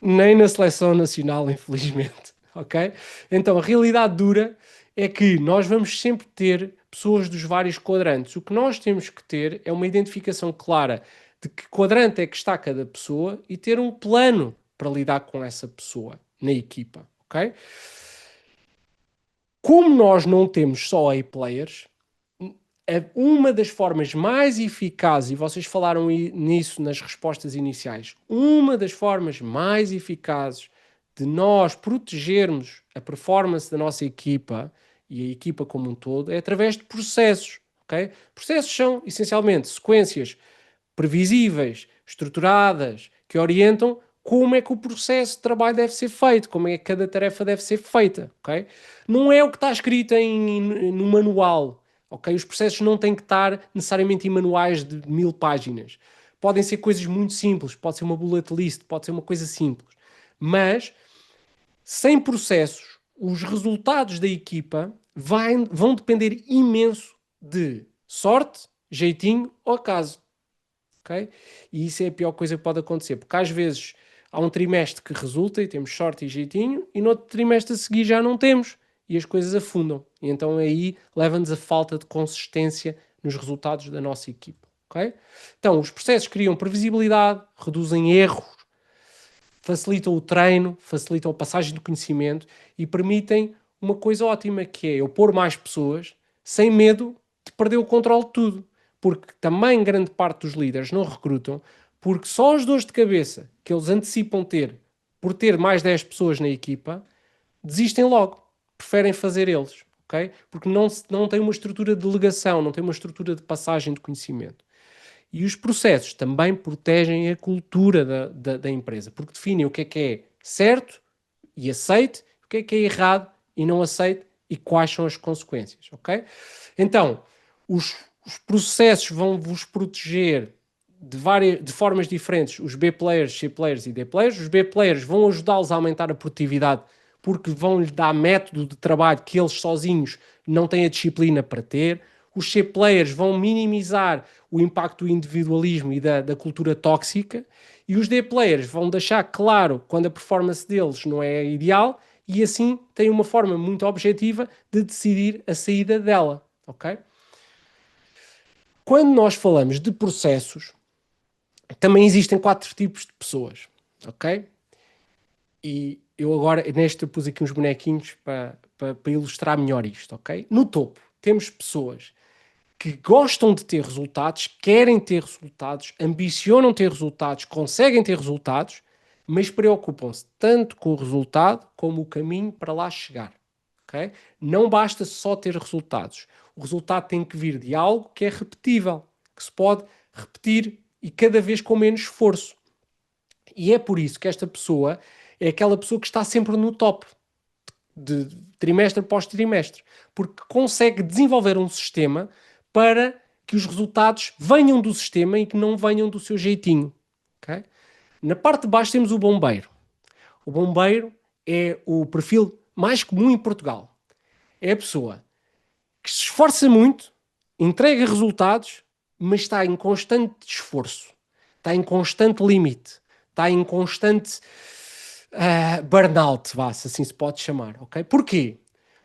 Speaker 1: nem na seleção nacional, infelizmente, ok? Então, a realidade dura é que nós vamos sempre ter pessoas dos vários quadrantes. O que nós temos que ter é uma identificação clara de que quadrante é que está cada pessoa e ter um plano para lidar com essa pessoa na equipa, ok? Como nós não temos só A-players, uma das formas mais eficazes, e vocês falaram nisso nas respostas iniciais, uma das formas mais eficazes de nós protegermos a performance da nossa equipa e a equipa como um todo é através de processos, ok? Processos são, essencialmente, sequências previsíveis, estruturadas, que orientam como é que o processo de trabalho deve ser feito, como é que cada tarefa deve ser feita, ok? Não é o que está escrito no manual, ok? Os processos não têm que estar necessariamente em manuais de 1000 páginas. Podem ser coisas muito simples, pode ser uma bullet list, pode ser uma coisa simples. Mas, sem processos, os resultados da equipa vão depender imenso de sorte, jeitinho ou acaso. Okay? E isso é a pior coisa que pode acontecer, porque às vezes há um trimestre que resulta e temos sorte e jeitinho, e no outro trimestre a seguir já não temos, e as coisas afundam. E então aí leva-nos a falta de consistência nos resultados da nossa equipa. Okay? Então, os processos criam previsibilidade, reduzem erros, facilitam o treino, facilitam a passagem do conhecimento e permitem uma coisa ótima, que é eu pôr mais pessoas sem medo de perder o controle de tudo. Porque também grande parte dos líderes não recrutam, porque só as dores de cabeça que eles antecipam ter por ter mais 10 pessoas na equipa, desistem logo. Preferem fazer eles. Okay? Porque não tem uma estrutura de delegação, não tem uma estrutura de passagem de conhecimento. E os processos também protegem a cultura da empresa, porque definem o que é certo e aceite, o que é errado e não aceite e quais são as consequências, ok? Então, os processos vão vos proteger de formas diferentes, os B-players, C-players e D-players. Os B-players vão ajudá-los a aumentar a produtividade porque vão-lhe dar método de trabalho que eles sozinhos não têm a disciplina para ter. Os C-players vão minimizar o impacto do individualismo e da cultura tóxica, e os D-players vão deixar claro quando a performance deles não é ideal, e assim têm uma forma muito objetiva de decidir a saída dela, ok? Quando nós falamos de processos, também existem 4 tipos de pessoas, ok? E eu agora, neste, eu pus aqui uns bonequinhos para ilustrar melhor isto, ok? No topo, temos pessoas que gostam de ter resultados, querem ter resultados, ambicionam ter resultados, conseguem ter resultados, mas preocupam-se tanto com o resultado como o caminho para lá chegar. Okay? Não basta só ter resultados. O resultado tem que vir de algo que é repetível, que se pode repetir e cada vez com menos esforço. E é por isso que esta pessoa é aquela pessoa que está sempre no top, de trimestre após trimestre, porque consegue desenvolver um sistema para que os resultados venham do sistema e que não venham do seu jeitinho. Okay? Na parte de baixo temos o bombeiro. O bombeiro é o perfil mais comum em Portugal. É a pessoa que se esforça muito, entrega resultados, mas está em constante esforço, está em constante limite, está em constante burnout, se assim se pode chamar. Okay? Porquê?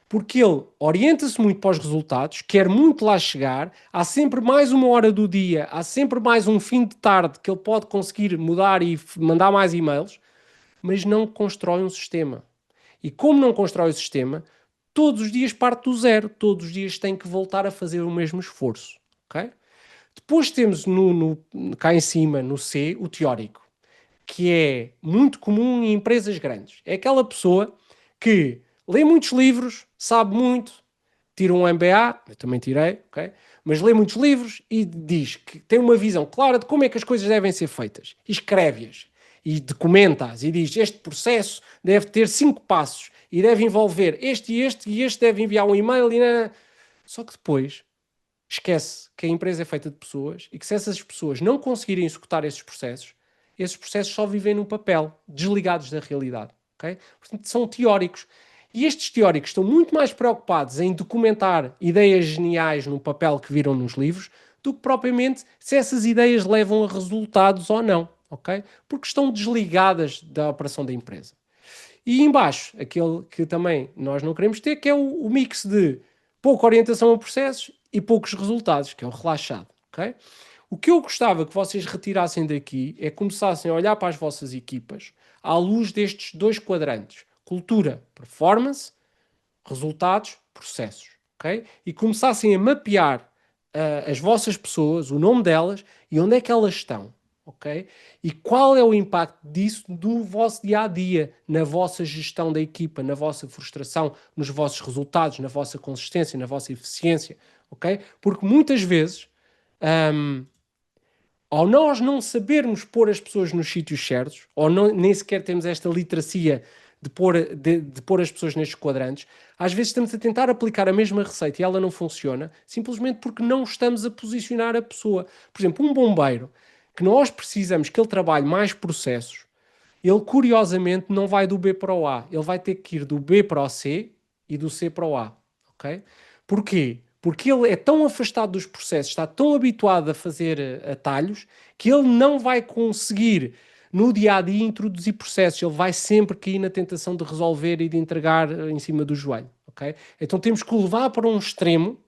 Speaker 1: Porque ele orienta-se muito para os resultados, quer muito lá chegar, há sempre mais uma hora do dia, há sempre mais um fim de tarde que ele pode conseguir mudar e mandar mais e-mails, mas não constrói um sistema. E como não constrói o sistema, todos os dias parte do zero, todos os dias tem que voltar a fazer o mesmo esforço. Okay? Depois temos cá em cima, no C, o teórico, que é muito comum em empresas grandes. É aquela pessoa que lê muitos livros, sabe muito, tira um MBA, eu também tirei, ok? Mas lê muitos livros e diz que tem uma visão clara de como é que as coisas devem ser feitas. E escreve-as e documenta-as e diz este processo deve ter 5 passos e deve envolver este e este deve enviar um e-mail e... Só que depois esquece que a empresa é feita de pessoas e que se essas pessoas não conseguirem executar esses processos só vivem no papel, desligados da realidade. Okay? Portanto, são teóricos. E estes teóricos estão muito mais preocupados em documentar ideias geniais no papel que viram nos livros do que propriamente se essas ideias levam a resultados ou não. Okay? Porque estão desligadas da operação da empresa. E embaixo, aquele que também nós não queremos ter, que é o mix de pouca orientação a processos e poucos resultados, que é o relaxado. Okay? O que eu gostava que vocês retirassem daqui é começassem a olhar para as vossas equipas à luz destes 2 quadrantes. Cultura, performance, resultados, processos. Okay? E começassem a mapear as vossas pessoas, o nome delas e onde é que elas estão. Okay? E qual é o impacto disso no vosso dia-a-dia, na vossa gestão da equipa, na vossa frustração, nos vossos resultados, na vossa consistência, na vossa eficiência. ok? Porque muitas vezes, hum, ao nós não sabermos pôr as pessoas nos sítios certos, ou nem sequer temos esta literacia de pôr as pessoas nestes quadrantes, às vezes estamos a tentar aplicar a mesma receita e ela não funciona, simplesmente porque não estamos a posicionar a pessoa. Por exemplo, um bombeiro, que nós precisamos que ele trabalhe mais processos, ele curiosamente não vai do B para o A, ele vai ter que ir do B para o C e do C para o A, ok? Porquê? Porque ele é tão afastado dos processos, está tão habituado a fazer atalhos, que ele não vai conseguir no dia a dia introduzir processos, ele vai sempre cair na tentação de resolver e de entregar em cima do joelho, ok? Então temos que o levar para um extremo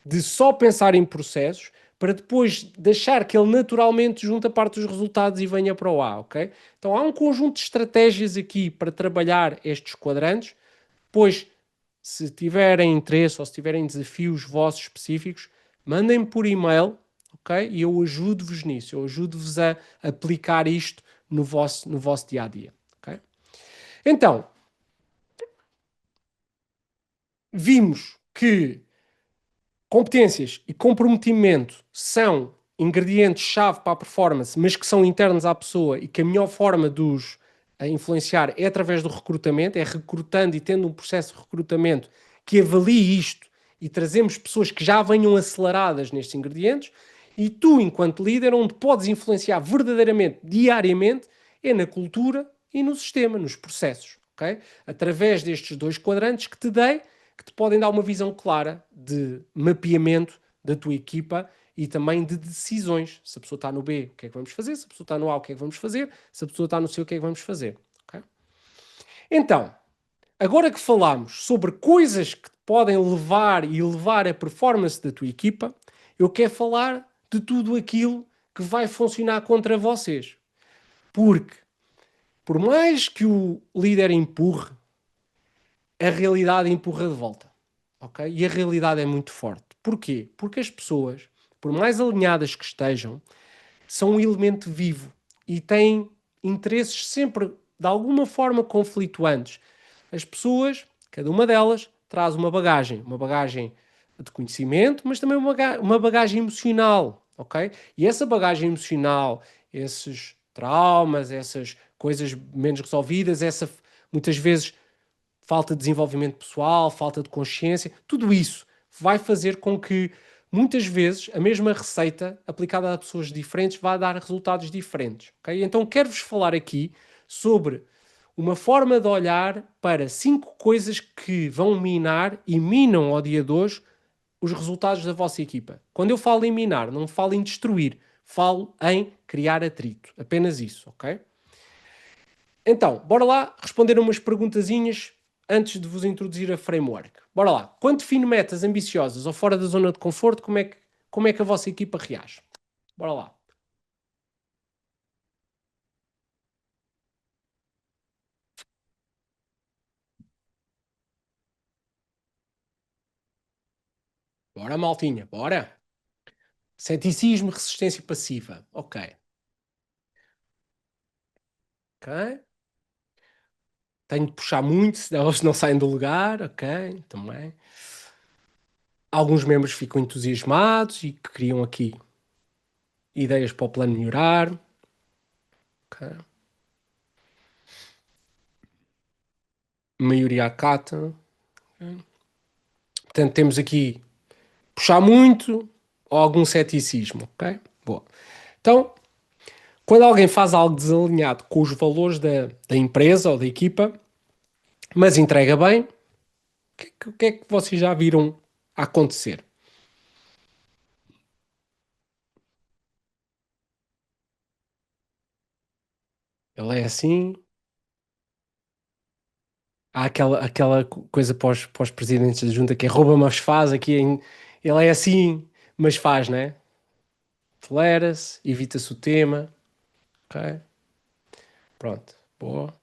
Speaker 1: de só pensar em processos para depois deixar que ele naturalmente junte a parte dos resultados e venha para o A, ok? Então há um conjunto de estratégias aqui para trabalhar estes quadrantes, pois se tiverem interesse ou se tiverem desafios vossos específicos, mandem-me por e-mail, ok? E eu ajudo-vos nisso, eu ajudo-vos a aplicar isto no vosso dia a dia, ok? Então, vimos que competências e comprometimento são ingredientes-chave para a performance, mas que são internos à pessoa e que a melhor forma de os influenciar é através do recrutamento, é recrutando e tendo um processo de recrutamento que avalie isto e trazemos pessoas que já venham aceleradas nestes ingredientes. E tu, enquanto líder, onde podes influenciar verdadeiramente, diariamente, é na cultura e no sistema, nos processos, ok? Através destes dois quadrantes que te dei, que te podem dar uma visão clara de mapeamento da tua equipa e também de decisões. Se a pessoa está no B, o que é que vamos fazer? Se a pessoa está no A, o que é que vamos fazer? Se a pessoa está no C, o que é que vamos fazer? Okay? Então, agora que falámos sobre coisas que podem levar a performance da tua equipa, eu quero falar de tudo aquilo que vai funcionar contra vocês. Porque, por mais que o líder empurre, a realidade empurra de volta. Ok? E a realidade é muito forte. Porquê? Porque as pessoas, por mais alinhadas que estejam, são um elemento vivo e têm interesses sempre de alguma forma conflituantes. As pessoas, cada uma delas, traz uma bagagem de conhecimento, mas também uma bagagem emocional, ok? E essa bagagem emocional, esses traumas, essas coisas menos resolvidas, essa muitas vezes falta de desenvolvimento pessoal, falta de consciência, tudo isso vai fazer com que muitas vezes a mesma receita aplicada a pessoas diferentes vá dar resultados diferentes. Okay? Então quero-vos falar aqui sobre uma forma de olhar para 5 coisas que vão minar e minam ao dia de hoje os resultados da vossa equipa. Quando eu falo em minar, não falo em destruir, falo em criar atrito. Apenas isso, ok? Então, bora lá responder umas perguntazinhas antes de vos introduzir a framework. Bora lá. Quando define metas ambiciosas ou fora da zona de conforto, como é que a vossa equipa reage? Bora lá. Bora, maltinha. Bora. Ceticismo, resistência passiva. Ok. Ok. Tenho de puxar muito, senão eles não saem do lugar. Ok. Também. Alguns membros ficam entusiasmados e criam aqui ideias para o plano melhorar. Ok. A maioria acata. Portanto, temos aqui puxar muito ou algum ceticismo, ok? Boa. Então, quando alguém faz algo desalinhado com os valores da empresa ou da equipa, mas entrega bem, o que é que vocês já viram acontecer? Ele é assim, há aquela coisa para os presidentes da junta que é rouba, mas faz aqui. Ele é assim, mas faz, né? Tolera-se, evita-se o tema, ok? Pronto, boa.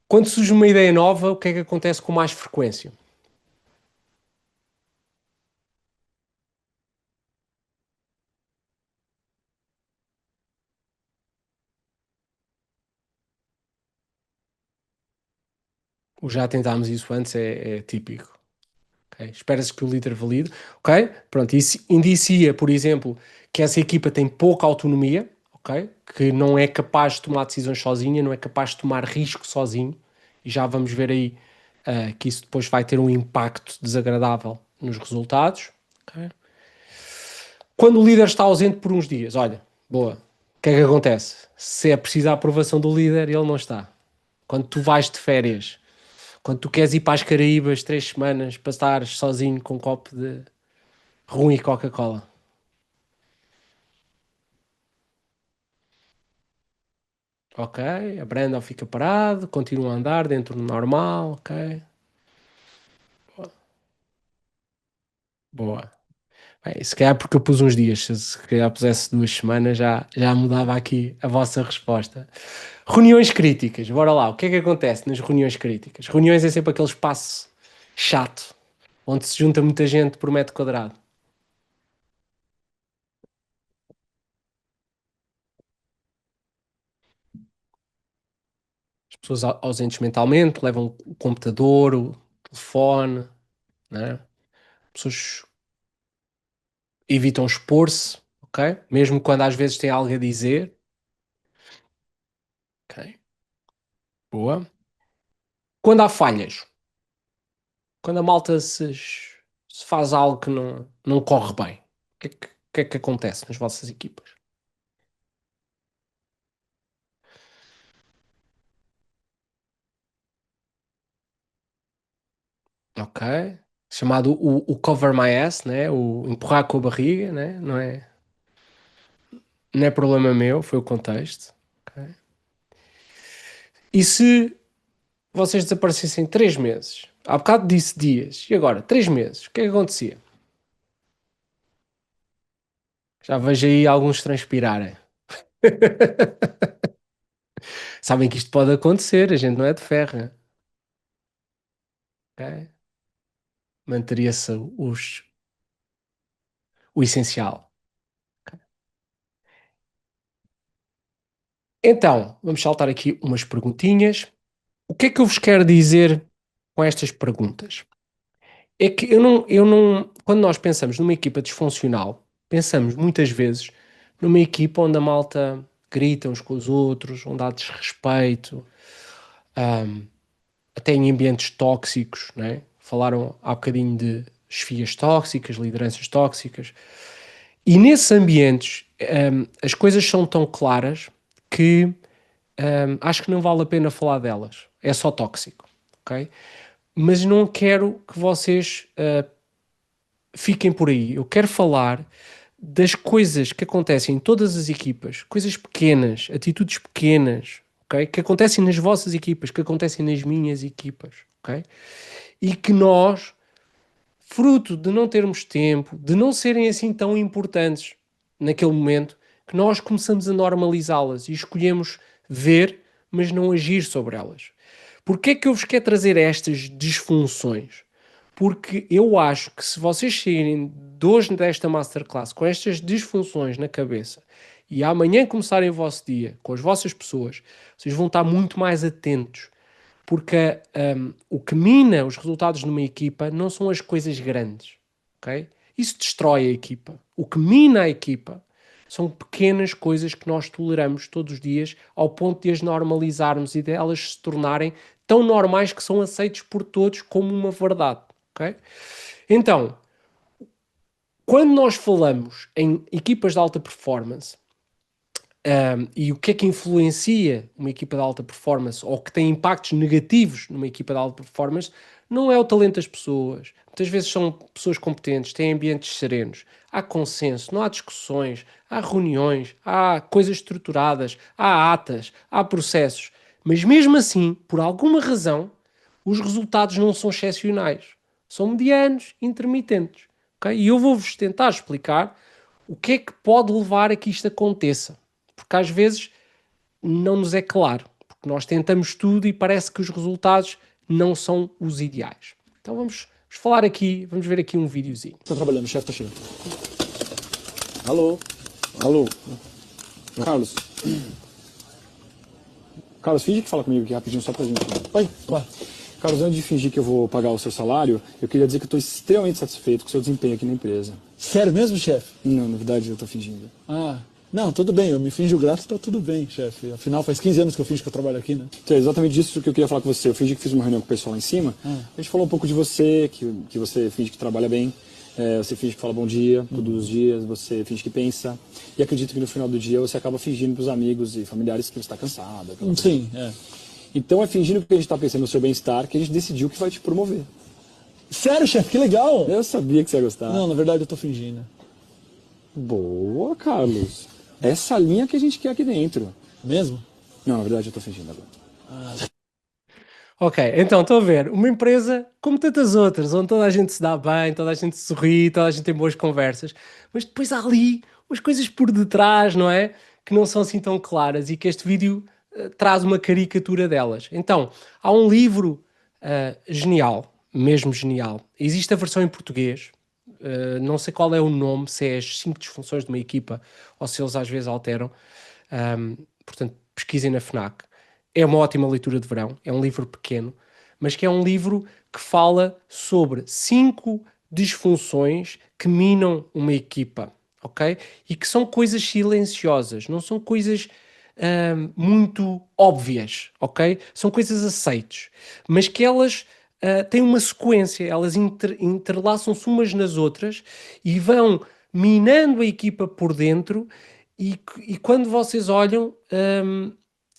Speaker 1: Quando surge uma ideia nova, o que é que acontece com mais frequência? O já tentámos isso antes é típico. Okay? Espera-se que o líder valide. Ok? Pronto, isso indicia, por exemplo, que essa equipa tem pouca autonomia, ok? Que não é capaz de tomar decisões sozinha, não é capaz de tomar risco sozinho. E já vamos ver aí que isso depois vai ter um impacto desagradável nos resultados. Okay? Quando o líder está ausente por uns dias, olha, boa, o que é que acontece? Se é preciso a aprovação do líder, ele não está. Quando tu vais de férias, quando tu queres ir para as Caraíbas 3 semanas para estar sozinho com um copo de rum e Coca-Cola. Ok, a Brandon fica parado, continua a andar dentro do normal, ok. Boa. Bem, se calhar porque eu pus uns dias, se calhar pusesse 2 semanas já mudava aqui a vossa resposta. Reuniões críticas, bora lá, o que é que acontece nas reuniões críticas? Reuniões é sempre aquele espaço chato, onde se junta muita gente por metro quadrado. As pessoas ausentes mentalmente levam o computador, o telefone, né? Pessoas evitam expor-se, ok? Mesmo quando às vezes têm algo a dizer. Ok, boa. Quando há falhas, quando a malta se faz algo que não corre bem, o que é que acontece nas vossas equipas? Ok? Chamado o cover my ass, né? O empurrar com a barriga, né? Não é problema meu, foi o contexto. Ok? E se vocês desaparecessem 3 meses? Há bocado disse dias, e agora 3 meses, o que é que acontecia? Já vejo aí alguns transpirarem. Sabem que isto pode acontecer, a gente não é de ferro. Ok? Manteria-se o essencial. Então, vamos saltar aqui umas perguntinhas. O que é que eu vos quero dizer com estas perguntas? É que quando nós pensamos numa equipa disfuncional, pensamos muitas vezes numa equipa onde a malta grita uns com os outros, onde há desrespeito, até em ambientes tóxicos, né? Falaram há bocadinho de chefias tóxicas, lideranças tóxicas. E nesses ambientes, as coisas são tão claras que acho que não vale a pena falar delas. É só tóxico, ok? Mas não quero que vocês fiquem por aí. Eu quero falar das coisas que acontecem em todas as equipas, coisas pequenas, atitudes pequenas, ok? Que acontecem nas vossas equipas, que acontecem nas minhas equipas, ok? E que nós, fruto de não termos tempo, de não serem assim tão importantes naquele momento, que nós começamos a normalizá-las e escolhemos ver, mas não agir sobre elas. Porquê é que eu vos quero trazer estas disfunções? Porque eu acho que se vocês saírem de hoje desta masterclass com estas disfunções na cabeça e amanhã começarem o vosso dia com as vossas pessoas, vocês vão estar muito mais atentos. Porque o que mina os resultados numa equipa não são as coisas grandes, ok? Isso destrói a equipa. O que mina a equipa são pequenas coisas que nós toleramos todos os dias ao ponto de as normalizarmos e de elas se tornarem tão normais que são aceitos por todos como uma verdade, ok? Então, quando nós falamos em equipas de alta performance, e o que é que influencia uma equipa de alta performance ou que tem impactos negativos numa equipa de alta performance, não é o talento das pessoas. Muitas vezes são pessoas competentes, têm ambientes serenos, há consenso, não há discussões, há reuniões, há coisas estruturadas, há atas, há processos. Mas mesmo assim, por alguma razão, os resultados não são excepcionais. São medianos, intermitentes. Okay? E eu vou-vos tentar explicar o que é que pode levar a que isto aconteça. Porque às vezes não nos é claro. Porque nós tentamos tudo e parece que os resultados não são os ideais. Então vamos falar aqui, vamos ver aqui um videozinho.
Speaker 3: Tá trabalhando, o chefe tá chegando. Alô? Alô? Carlos. Carlos, finge que fala comigo aqui rapidinho, só pra gente. Oi, vai. Carlos, antes de fingir que eu vou pagar o seu salário, eu queria dizer que eu estou extremamente satisfeito com o seu desempenho aqui na empresa.
Speaker 4: Sério mesmo, chefe?
Speaker 3: Não, na verdade eu estou fingindo.
Speaker 4: Ah, não, tudo bem, eu me finjo grato, tá tudo bem, chefe. Afinal, faz 15 anos que eu finjo que eu trabalho aqui, né?
Speaker 3: Então, é exatamente disso que eu queria falar com você. Eu fingi que fiz uma reunião com o pessoal lá em cima. A gente falou um pouco de você, que você finge que trabalha bem. Você finge que fala bom dia todos os dias, você finge que pensa. E acredito que no final do dia você acaba fingindo para os amigos e familiares que você está cansado.
Speaker 4: Sim, é.
Speaker 3: Então é fingindo que a gente está pensando no seu bem-estar que a gente decidiu que vai te promover.
Speaker 4: Sério, chefe, que legal!
Speaker 3: Eu sabia que você ia gostar.
Speaker 4: Não, na verdade eu tô fingindo.
Speaker 3: Boa, Carlos. Essa linha que a gente quer aqui dentro.
Speaker 4: Mesmo?
Speaker 3: Não, na verdade eu tô fingindo agora.
Speaker 1: Ok, então estou a ver, uma empresa como tantas outras, onde toda a gente se dá bem, toda a gente sorri, toda a gente tem boas conversas, mas depois há ali umas coisas por detrás, não é? Que não são assim tão claras e que este vídeo traz uma caricatura delas. Então, há um livro genial, mesmo genial. Existe a versão em português, não sei qual é o nome, se é as 5 disfunções de uma equipa ou se eles às vezes alteram. Portanto, pesquisem na FNAC. É uma ótima leitura de verão, é um livro pequeno, mas que é um livro que fala sobre 5 disfunções que minam uma equipa, ok? E que são coisas silenciosas, não são coisas muito óbvias, ok? São coisas aceites, mas que elas têm uma sequência, elas interlaçam-se umas nas outras e vão minando a equipa por dentro e quando vocês olham,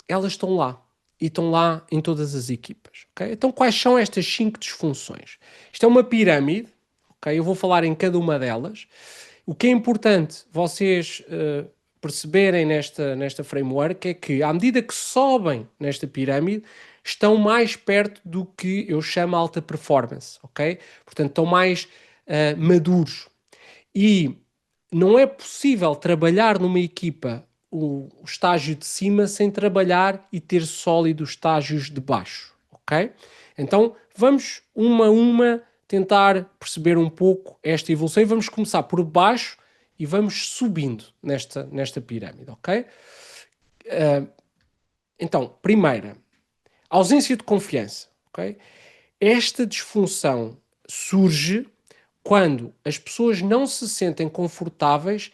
Speaker 1: elas estão lá. E estão lá em todas as equipas. Okay? Então, quais são estas 5 disfunções? Isto é uma pirâmide. Okay? Eu vou falar em cada uma delas. O que é importante vocês perceberem nesta framework é que, à medida que sobem nesta pirâmide, estão mais perto do que eu chamo alta performance. Okay? Portanto, estão mais maduros. E não é possível trabalhar numa equipa o estágio de cima sem trabalhar e ter sólidos estágios de baixo, ok? Então vamos uma a uma tentar perceber um pouco esta evolução e vamos começar por baixo e vamos subindo nesta pirâmide, ok? Então, primeira, ausência de confiança, ok? Esta disfunção surge quando as pessoas não se sentem confortáveis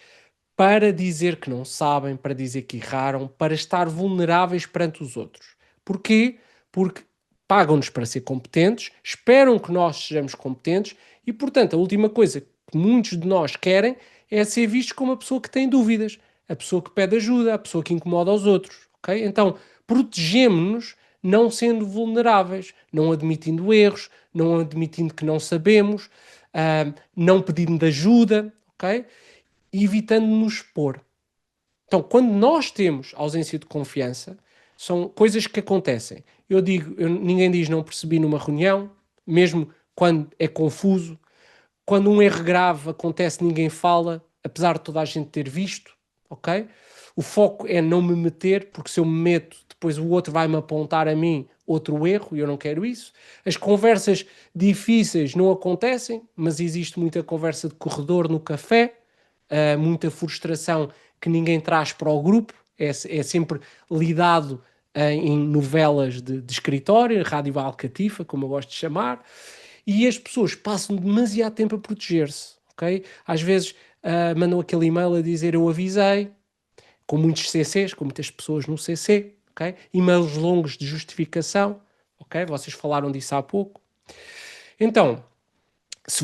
Speaker 1: para dizer que não sabem, para dizer que erraram, para estar vulneráveis perante os outros. Porquê? Porque pagam-nos para ser competentes, esperam que nós sejamos competentes e, portanto, a última coisa que muitos de nós querem é ser vistos como a pessoa que tem dúvidas, a pessoa que pede ajuda, a pessoa que incomoda os outros. Okay? Então, protegemos-nos não sendo vulneráveis, não admitindo erros, não admitindo que não sabemos, não pedindo ajuda, ok? E evitando-nos expor. Então, quando nós temos ausência de confiança, são coisas que acontecem. Ninguém diz não percebi numa reunião, mesmo quando é confuso. Quando um erro grave acontece, ninguém fala, apesar de toda a gente ter visto, ok? O foco é não me meter, porque se eu me meto, depois o outro vai-me apontar a mim outro erro e eu não quero isso. As conversas difíceis não acontecem, mas existe muita conversa de corredor no café, muita frustração que ninguém traz para o grupo, é sempre lidado em novelas de escritório, rádio alcatifa, como eu gosto de chamar, e as pessoas passam demasiado tempo a proteger-se, ok? Às vezes mandam aquele e-mail a dizer eu avisei, com muitos CCs, com muitas pessoas no CC, ok? E-mails longos de justificação, ok? Vocês falaram disso há pouco. Então, se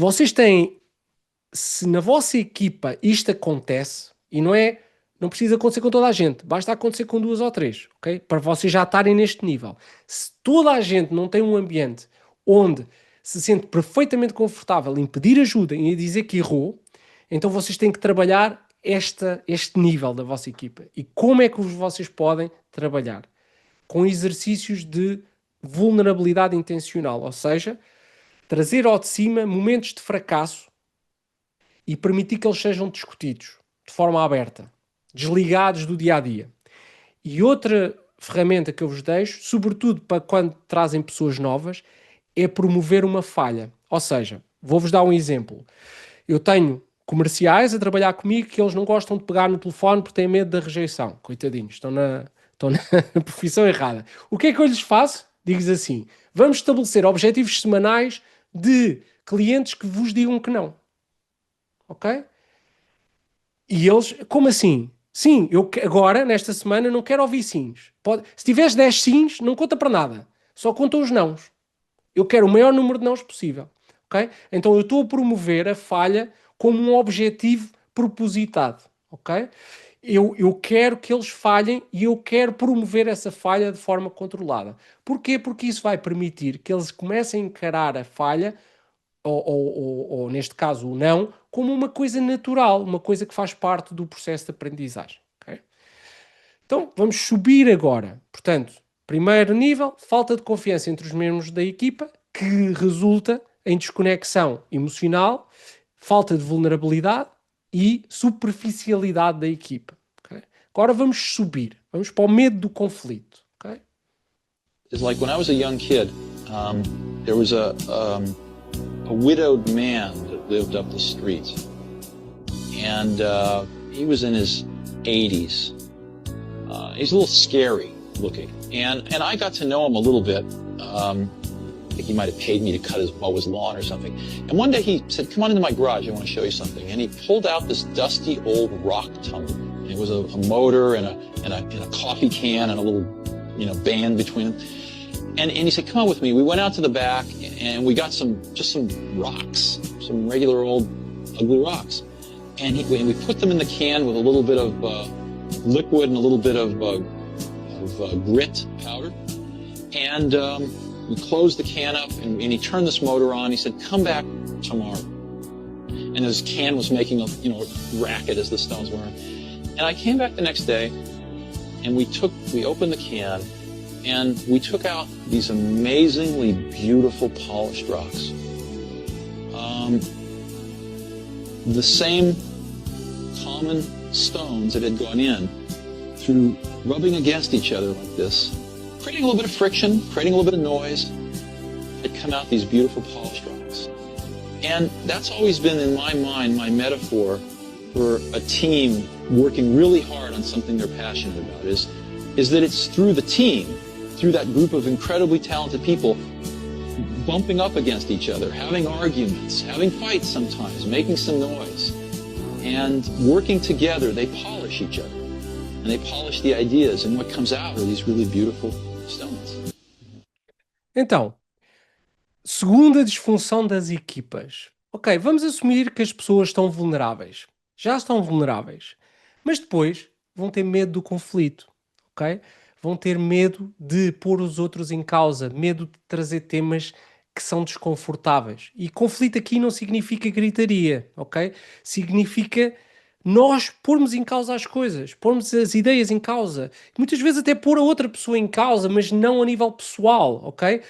Speaker 1: na vossa equipa isto acontece, e não precisa acontecer com toda a gente, basta acontecer com 2 ou 3, ok? Para vocês já estarem neste nível. Se toda a gente não tem um ambiente onde se sente perfeitamente confortável em pedir ajuda e em dizer que errou, então vocês têm que trabalhar este nível da vossa equipa. E como é que vocês podem trabalhar? Com exercícios de vulnerabilidade intencional, ou seja, trazer ao de cima momentos de fracasso e permitir que eles sejam discutidos de forma aberta, desligados do dia-a-dia. E outra ferramenta que eu vos deixo, sobretudo para quando trazem pessoas novas, é promover uma falha. Ou seja, vou-vos dar um exemplo. Eu tenho comerciais a trabalhar comigo que eles não gostam de pegar no telefone porque têm medo da rejeição. Coitadinhos, estão na profissão errada. O que é que eu lhes faço? Digo-lhes assim, vamos estabelecer objetivos semanais de clientes que vos digam que não. Ok? E eles, como assim? Sim, eu agora, nesta semana, não quero ouvir sims. Se tiveres 10 sims, não conta para nada. Só contam os nãos. Eu quero o maior número de nãos possível. Ok? Então eu estou a promover a falha como um objetivo propositado. Ok? Eu quero que eles falhem e eu quero promover essa falha de forma controlada. Porquê? Porque isso vai permitir que eles comecem a encarar a falha ou, neste caso o não, como uma coisa natural, uma coisa que faz parte do processo de aprendizagem. Okay? Então, vamos subir agora. Portanto, primeiro nível, falta de confiança entre os membros da equipa, que resulta em desconexão emocional, falta de vulnerabilidade e superficialidade da equipa. Okay? Agora vamos subir, vamos para o medo do conflito. Okay?
Speaker 5: It's like when I was a young kid, there was a widowed man that lived up the street, and he was in his 80s. He's a little scary looking, and I got to know him a little bit. I think he might have paid me to mow his lawn or something. And one day he said, "Come on into my garage, I want to show you something." And he pulled out this dusty old rock tumbler. It was a motor and a coffee can and a little, band between them. And he said, "Come on with me." We went out to the back and we got some rocks, some regular old ugly rocks. And we put them in the can with a little bit of liquid and a little bit of grit powder. And we closed the can up and he turned this motor on. He said, "Come back tomorrow." And his can was making a racket as the stones were. And I came back the next day and we opened the can and we took out these amazingly beautiful polished rocks. The same common stones that had gone in through rubbing against each other like this, creating a little bit of friction, creating a little bit of noise, had come out these beautiful polished rocks. And that's always been in my mind my metaphor for a team working really hard on something they're passionate about is that it's through the team, through that group of incredibly talented people bumping up against each other, having arguments, having fights sometimes, making some noise, and working together, they polish each other. And they polish the ideas, and what comes out are these really beautiful stones.
Speaker 1: Então, segunda disfunção das equipas. Ok, vamos assumir que as pessoas estão vulneráveis. Já estão vulneráveis. Mas depois vão ter medo do conflito. Ok? Vão ter medo de pôr os outros em causa. Medo de trazer temas que são desconfortáveis. E conflito aqui não significa gritaria. Ok? Significa nós pormos em causa as coisas. Pormos as ideias em causa. Muitas vezes até pôr a outra pessoa em causa, mas não a nível pessoal. Ok?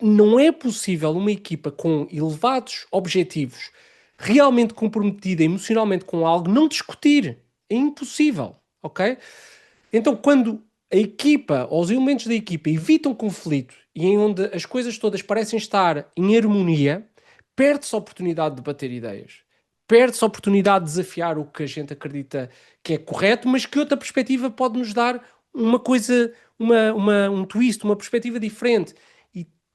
Speaker 1: Não é possível uma equipa com elevados objetivos, realmente comprometida emocionalmente com algo, não discutir. É impossível, ok? Então, quando a equipa, ou os elementos da equipa evitam conflito e em onde as coisas todas parecem estar em harmonia, perde-se a oportunidade de debater ideias. Perde-se a oportunidade de desafiar o que a gente acredita que é correto, mas que outra perspectiva pode nos dar uma coisa, um twist, uma perspectiva diferente.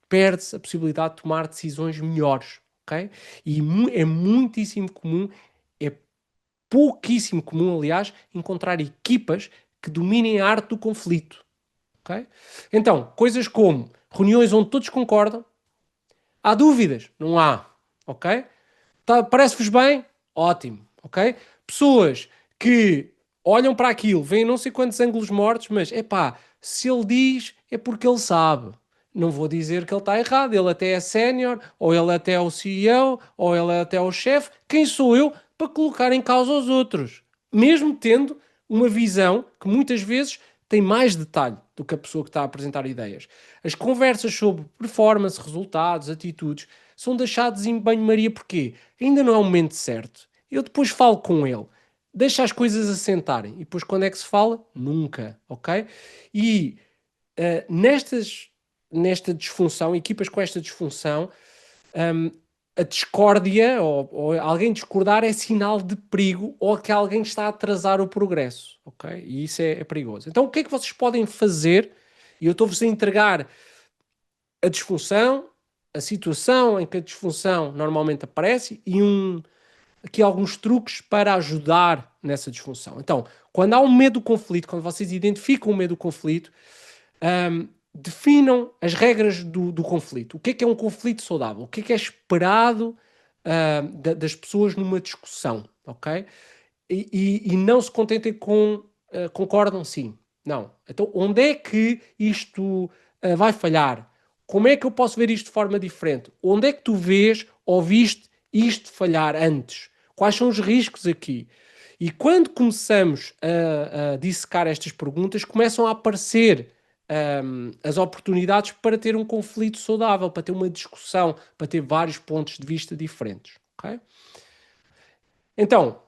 Speaker 1: Perde-se a possibilidade de tomar decisões melhores, ok? E é muitíssimo comum, é pouquíssimo comum, aliás, encontrar equipas que dominem a arte do conflito, ok? Então, coisas como reuniões onde todos concordam, há dúvidas? Não há, ok? Parece-vos bem? Ótimo, ok? Pessoas que olham para aquilo, veem não sei quantos ângulos mortos, mas, se ele diz, é porque ele sabe. Não vou dizer que ele está errado, ele até é sénior, ou ele até é o CEO, ou ele até é o chefe. Quem sou eu para colocar em causa os outros? Mesmo tendo uma visão que muitas vezes tem mais detalhe do que a pessoa que está a apresentar ideias. As conversas sobre performance, resultados, atitudes, são deixadas em banho-maria porque ainda não é o momento certo. Eu depois falo com ele. Deixa as coisas assentarem. E depois quando é que se fala? Nunca, ok? E nesta disfunção, equipas com esta disfunção, a discórdia ou alguém discordar é sinal de perigo ou que alguém está a atrasar o progresso, ok? E isso é perigoso. Então o que é que vocês podem fazer E eu estou-vos a entregar a disfunção, a situação em que a disfunção normalmente aparece e aqui alguns truques para ajudar nessa disfunção. Então, quando há um medo do conflito, quando vocês identificam o medo do conflito, definam as regras do conflito. O que é um conflito saudável? O que é esperado das pessoas numa discussão, ok? E não se contentem com concordam sim. Não. Então, onde é que isto vai falhar? Como é que eu posso ver isto de forma diferente? Onde é que tu vês ou viste isto falhar antes? Quais são os riscos aqui? E quando começamos a dissecar estas perguntas, começam a aparecer as oportunidades para ter um conflito saudável, para ter uma discussão, para ter vários pontos de vista diferentes. Okay? Então,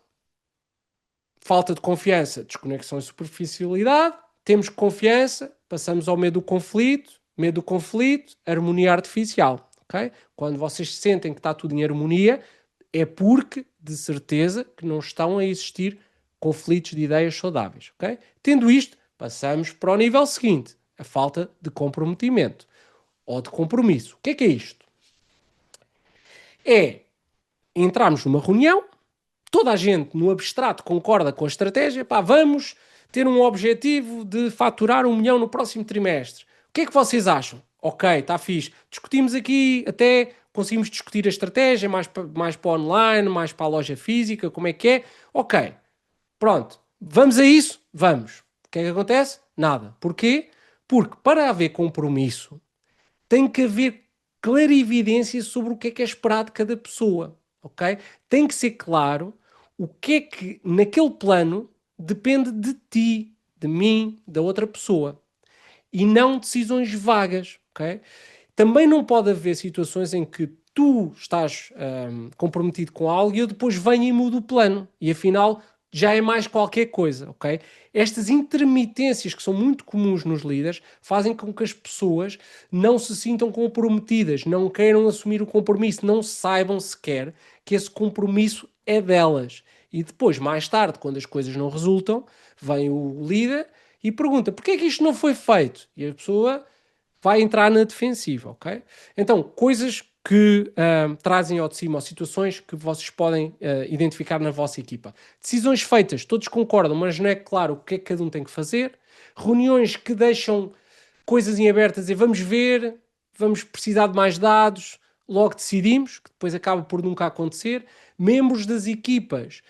Speaker 1: falta de confiança, desconexão e superficialidade. Temos confiança, passamos ao medo do conflito, harmonia artificial. Okay? Quando vocês sentem que está tudo em harmonia, é porque, de certeza, que não estão a existir conflitos de ideias saudáveis. Okay? Tendo isto, passamos para o nível seguinte, a falta de comprometimento ou de compromisso. O que é isto? É entrarmos numa reunião, toda a gente no abstrato concorda com a estratégia, pá, vamos ter um objetivo de faturar 1 milhão no próximo trimestre. O que é que vocês acham? Ok, está fixe. Discutimos aqui, até conseguimos discutir a estratégia, mais para online, mais para a loja física, como é que é. Ok, pronto. Vamos a isso? Vamos. O que é que acontece? Nada. Porquê? Porque para haver compromisso, tem que haver clarividência sobre o que é esperado de cada pessoa, ok? Tem que ser claro o que é que naquele plano depende de ti, de mim, da outra pessoa e não decisões vagas, ok? Também não pode haver situações em que tu estás comprometido com algo e eu depois venho e mudo o plano e afinal já é mais qualquer coisa, ok? Estas intermitências que são muito comuns nos líderes fazem com que as pessoas não se sintam comprometidas, não queiram assumir o compromisso, não saibam sequer que esse compromisso é delas. E depois, mais tarde, quando as coisas não resultam, vem o líder e pergunta: porquê é que isto não foi feito? E a pessoa vai entrar na defensiva, ok? Então, coisas que trazem ao de cima, ou situações que vocês podem identificar na vossa equipa. Decisões feitas, todos concordam, mas não é claro o que é que cada um tem que fazer. Reuniões que deixam coisas em abertas e vamos ver, vamos precisar de mais dados, logo decidimos, que depois acaba por nunca acontecer. Membros das equipas,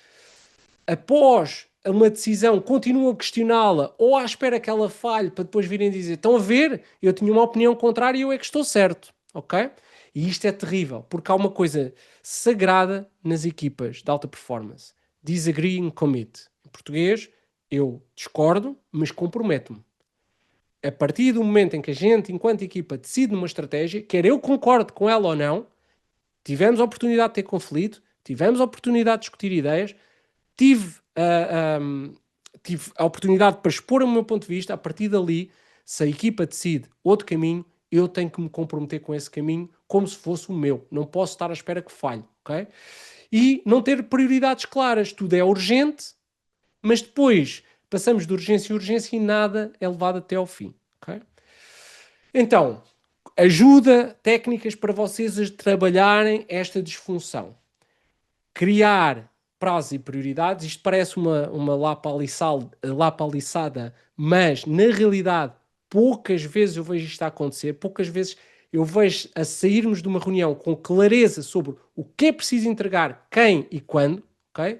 Speaker 1: após uma decisão, continuam a questioná-la ou à espera que ela falhe para depois virem dizer: estão a ver, eu tinha uma opinião contrária e eu é que estou certo, ok? E isto é terrível, porque há uma coisa sagrada nas equipas de alta performance: disagree and commit. Em português, eu discordo, mas comprometo-me. A partir do momento em que a gente, enquanto equipa, decide numa estratégia, quer eu concorde com ela ou não, tivemos a oportunidade de ter conflito, tivemos a oportunidade de discutir ideias, tive a oportunidade para expor o meu ponto de vista. A partir dali, se a equipa decide outro caminho, eu tenho que me comprometer com esse caminho como se fosse o meu. Não posso estar à espera que falhe, ok? E não ter prioridades claras. Tudo é urgente, mas depois passamos de urgência em urgência e nada é levado até ao fim, ok? Então, ajuda técnicas para vocês a trabalharem esta disfunção. Criar prazos e prioridades. Isto parece uma lapaliçada, mas na realidade poucas vezes eu vejo isto a acontecer, poucas vezes eu vejo a sairmos de uma reunião com clareza sobre o que é preciso entregar, quem e quando, ok?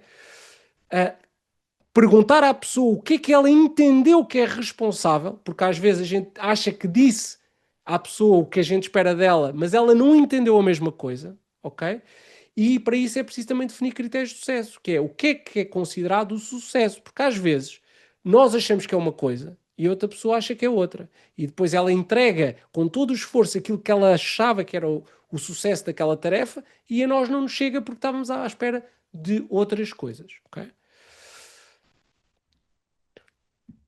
Speaker 1: Perguntar à pessoa o que é que ela entendeu que é responsável, porque às vezes a gente acha que disse à pessoa o que a gente espera dela, mas ela não entendeu a mesma coisa, ok? E para isso é preciso também definir critérios de sucesso, que é considerado o sucesso, porque às vezes nós achamos que é uma coisa e outra pessoa acha que é outra. E depois ela entrega com todo o esforço aquilo que ela achava que era o sucesso daquela tarefa e a nós não nos chega porque estávamos à espera de outras coisas, ok?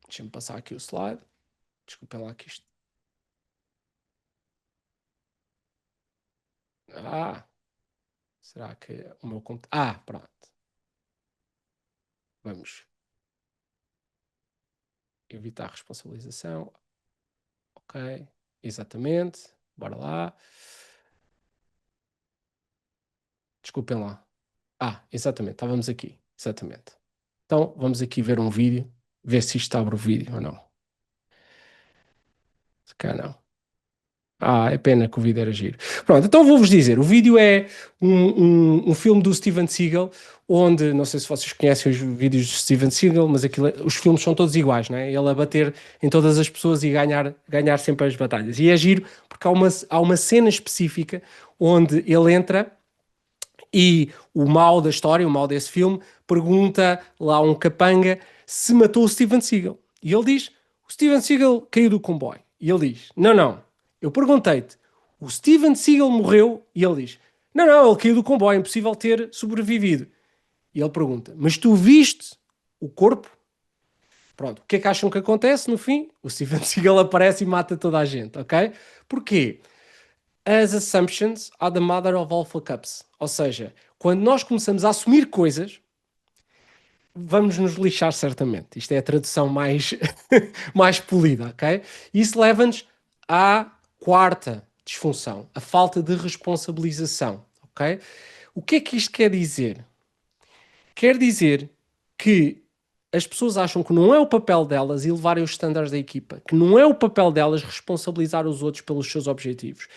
Speaker 1: Deixa-me passar aqui o slide. Desculpem lá que isto... Será que o meu computador... pronto. Vamos evitar responsabilização. Ok, exatamente. Bora lá. Desculpem lá. Exatamente, estávamos aqui. Exatamente. Então, vamos aqui ver um vídeo, ver se isto abre o vídeo ou não. Se cá não. É pena que o vídeo era giro. Pronto, então vou-vos dizer, o vídeo é um filme do Steven Seagal, onde, não sei se vocês conhecem os vídeos do Steven Seagal, mas os filmes são todos iguais, não é? Ele a bater em todas as pessoas e ganhar sempre as batalhas. E é giro porque há uma cena específica onde ele entra e o mal da história, o mal desse filme, pergunta lá a um capanga se matou o Steven Seagal. E ele diz, o Steven Seagal caiu do comboio. E ele diz, não, eu perguntei-te, o Steven Seagal morreu? E ele diz, não, ele caiu do comboio, é impossível ter sobrevivido. E ele pergunta, mas tu viste o corpo? Pronto, o que é que acham que acontece no fim? O Steven Seagal aparece e mata toda a gente, ok? Porquê? As assumptions are the mother of all fuck-ups. Ou seja, quando nós começamos a assumir coisas, vamos nos lixar certamente. Isto é a tradução mais, mais polida, ok? Isso leva-nos à quarta disfunção, a falta de responsabilização, ok? O que é que isto quer dizer? Quer dizer que as pessoas acham que não é o papel delas elevarem os estándares da equipa, que não é o papel delas responsabilizar os outros pelos seus objetivos,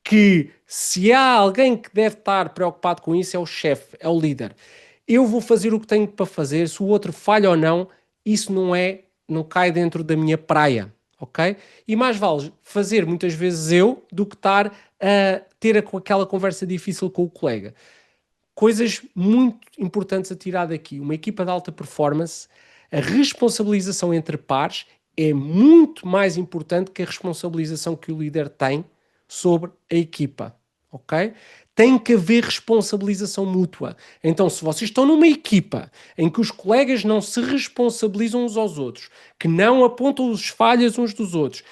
Speaker 1: que se há alguém que deve estar preocupado com isso é o chefe, é o líder. Eu vou fazer o que tenho para fazer, se o outro falha ou não, isso não cai dentro da minha praia, ok? E mais vale fazer muitas vezes eu do que estar a ter aquela conversa difícil com o colega. Coisas muito importantes a tirar daqui. Uma equipa de alta performance, a responsabilização entre pares é muito mais importante que a responsabilização que o líder tem sobre a equipa, ok? Tem que haver responsabilização mútua. Então, se vocês estão numa equipa em que os colegas não se responsabilizam uns aos outros, que não apontam as falhas uns dos outros,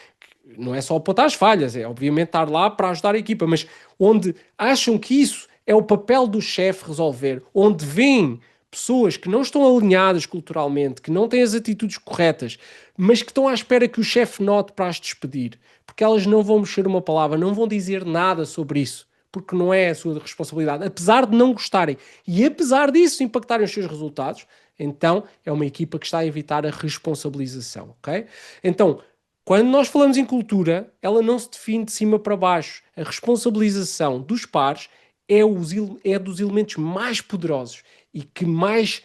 Speaker 1: não é só apontar as falhas, é obviamente estar lá para ajudar a equipa, mas onde acham que isso é o papel do chefe resolver, onde veem pessoas que não estão alinhadas culturalmente, que não têm as atitudes corretas, mas que estão à espera que o chefe note para as despedir, porque elas não vão mexer uma palavra, não vão dizer nada sobre isso, porque não é a sua responsabilidade, apesar de não gostarem e apesar disso impactarem os seus resultados, então é uma equipa que está a evitar a responsabilização, ok? Então, quando nós falamos em cultura, ela não se define de cima para baixo. A responsabilização dos pares é dos elementos mais poderosos e que mais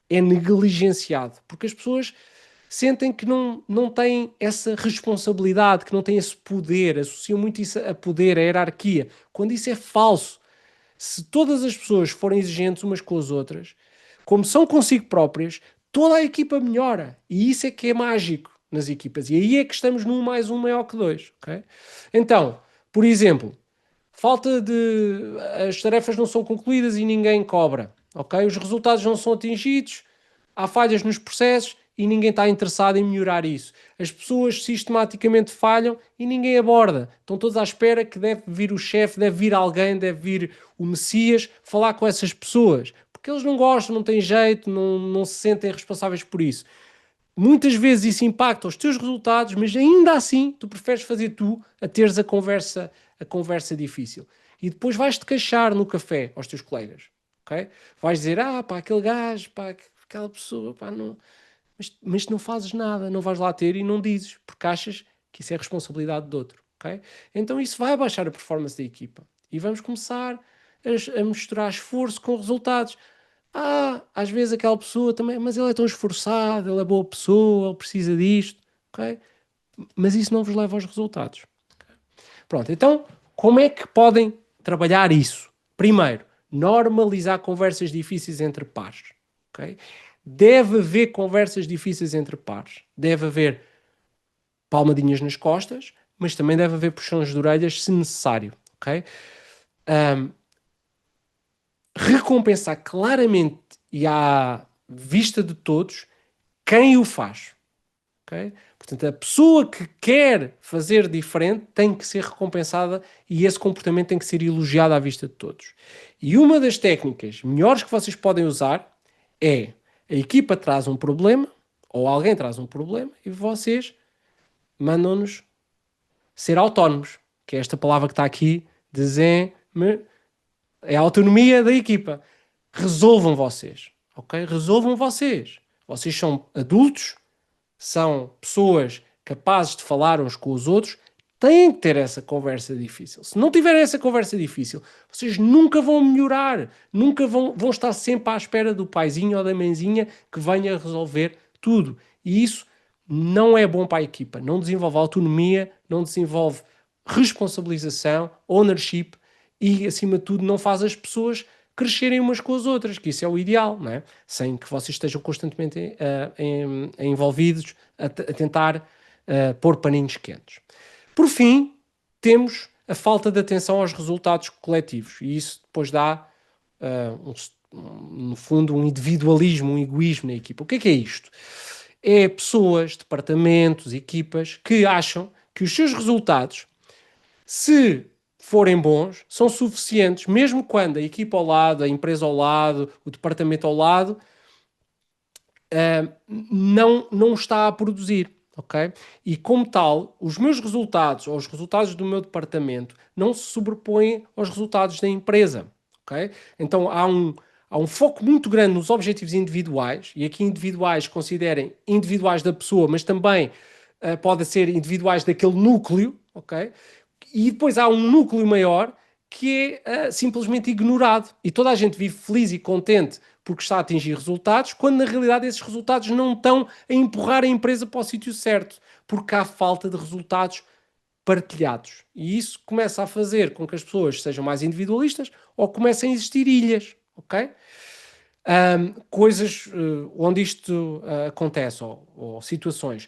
Speaker 1: é negligenciado, porque as pessoas sentem que não têm essa responsabilidade, que não têm esse poder, associam muito isso a poder, a hierarquia, quando isso é falso. Se todas as pessoas forem exigentes umas com as outras, como são consigo próprias, toda a equipa melhora, e isso é que é mágico nas equipas, e aí é que estamos num mais um maior que dois, ok? Então, por exemplo, as tarefas não são concluídas e ninguém cobra, ok? Os resultados não são atingidos, há falhas nos processos e ninguém está interessado em melhorar isso. As pessoas sistematicamente falham e ninguém aborda. Estão todos à espera que deve vir o chefe, deve vir alguém, deve vir o Messias falar com essas pessoas, porque eles não gostam, não têm jeito, não se sentem responsáveis por isso. Muitas vezes isso impacta os teus resultados, mas ainda assim tu preferes fazer tu a teres a conversa difícil. E depois vais-te queixar no café aos teus colegas, ok? Vais dizer, aquele gajo, aquela pessoa, não... Mas não fazes nada, não vais lá ter e não dizes, porque achas que isso é responsabilidade do outro, ok? Então isso vai abaixar a performance da equipa. E vamos começar a misturar esforço com resultados. Às vezes aquela pessoa também, mas ele é tão esforçado, ele é boa pessoa, ele precisa disto, ok? Mas isso não vos leva aos resultados. Okay? Pronto, então, como é que podem trabalhar isso? Primeiro, normalizar conversas difíceis entre pares, ok? Deve haver conversas difíceis entre pares. Deve haver palmadinhas nas costas, mas também deve haver puxões de orelhas se necessário, ok? Recompensar claramente e à vista de todos quem o faz, ok? Portanto, a pessoa que quer fazer diferente tem que ser recompensada e esse comportamento tem que ser elogiado à vista de todos. E uma das técnicas melhores que vocês podem usar é a equipa traz um problema ou alguém traz um problema e vocês mandam-nos ser autónomos, que é esta palavra que está aqui, é a autonomia da equipa. Resolvam vocês, ok? Resolvam vocês. Vocês são adultos, são pessoas capazes de falar uns com os outros, têm que ter essa conversa difícil. Se não tiverem essa conversa difícil, vocês nunca vão melhorar, nunca vão estar sempre à espera do paizinho ou da mãezinha que venha resolver tudo. E isso não é bom para a equipa. Não desenvolve autonomia, não desenvolve responsabilização, ownership e, acima de tudo, não faz as pessoas crescerem umas com as outras, que isso é o ideal, não é? Sem que vocês estejam constantemente envolvidos a tentar pôr paninhos quentes. Por fim, temos a falta de atenção aos resultados coletivos, e isso depois dá, no fundo, um individualismo, um egoísmo na equipa. O que é isto? É pessoas, departamentos, equipas que acham que os seus resultados, se forem bons, são suficientes, mesmo quando a equipa ao lado, a empresa ao lado, o departamento ao lado, não está a produzir, ok? E como tal, os meus resultados, ou os resultados do meu departamento, não se sobrepõem aos resultados da empresa, ok? Então há um foco muito grande nos objetivos individuais, e aqui individuais considerem individuais da pessoa, mas também podem ser individuais daquele núcleo, ok? E depois há um núcleo maior que é simplesmente ignorado. E toda a gente vive feliz e contente porque está a atingir resultados, quando na realidade esses resultados não estão a empurrar a empresa para o sítio certo, porque há falta de resultados partilhados. E isso começa a fazer com que as pessoas sejam mais individualistas ou comecem a existir ilhas, ok? Coisas onde isto acontece, ou situações.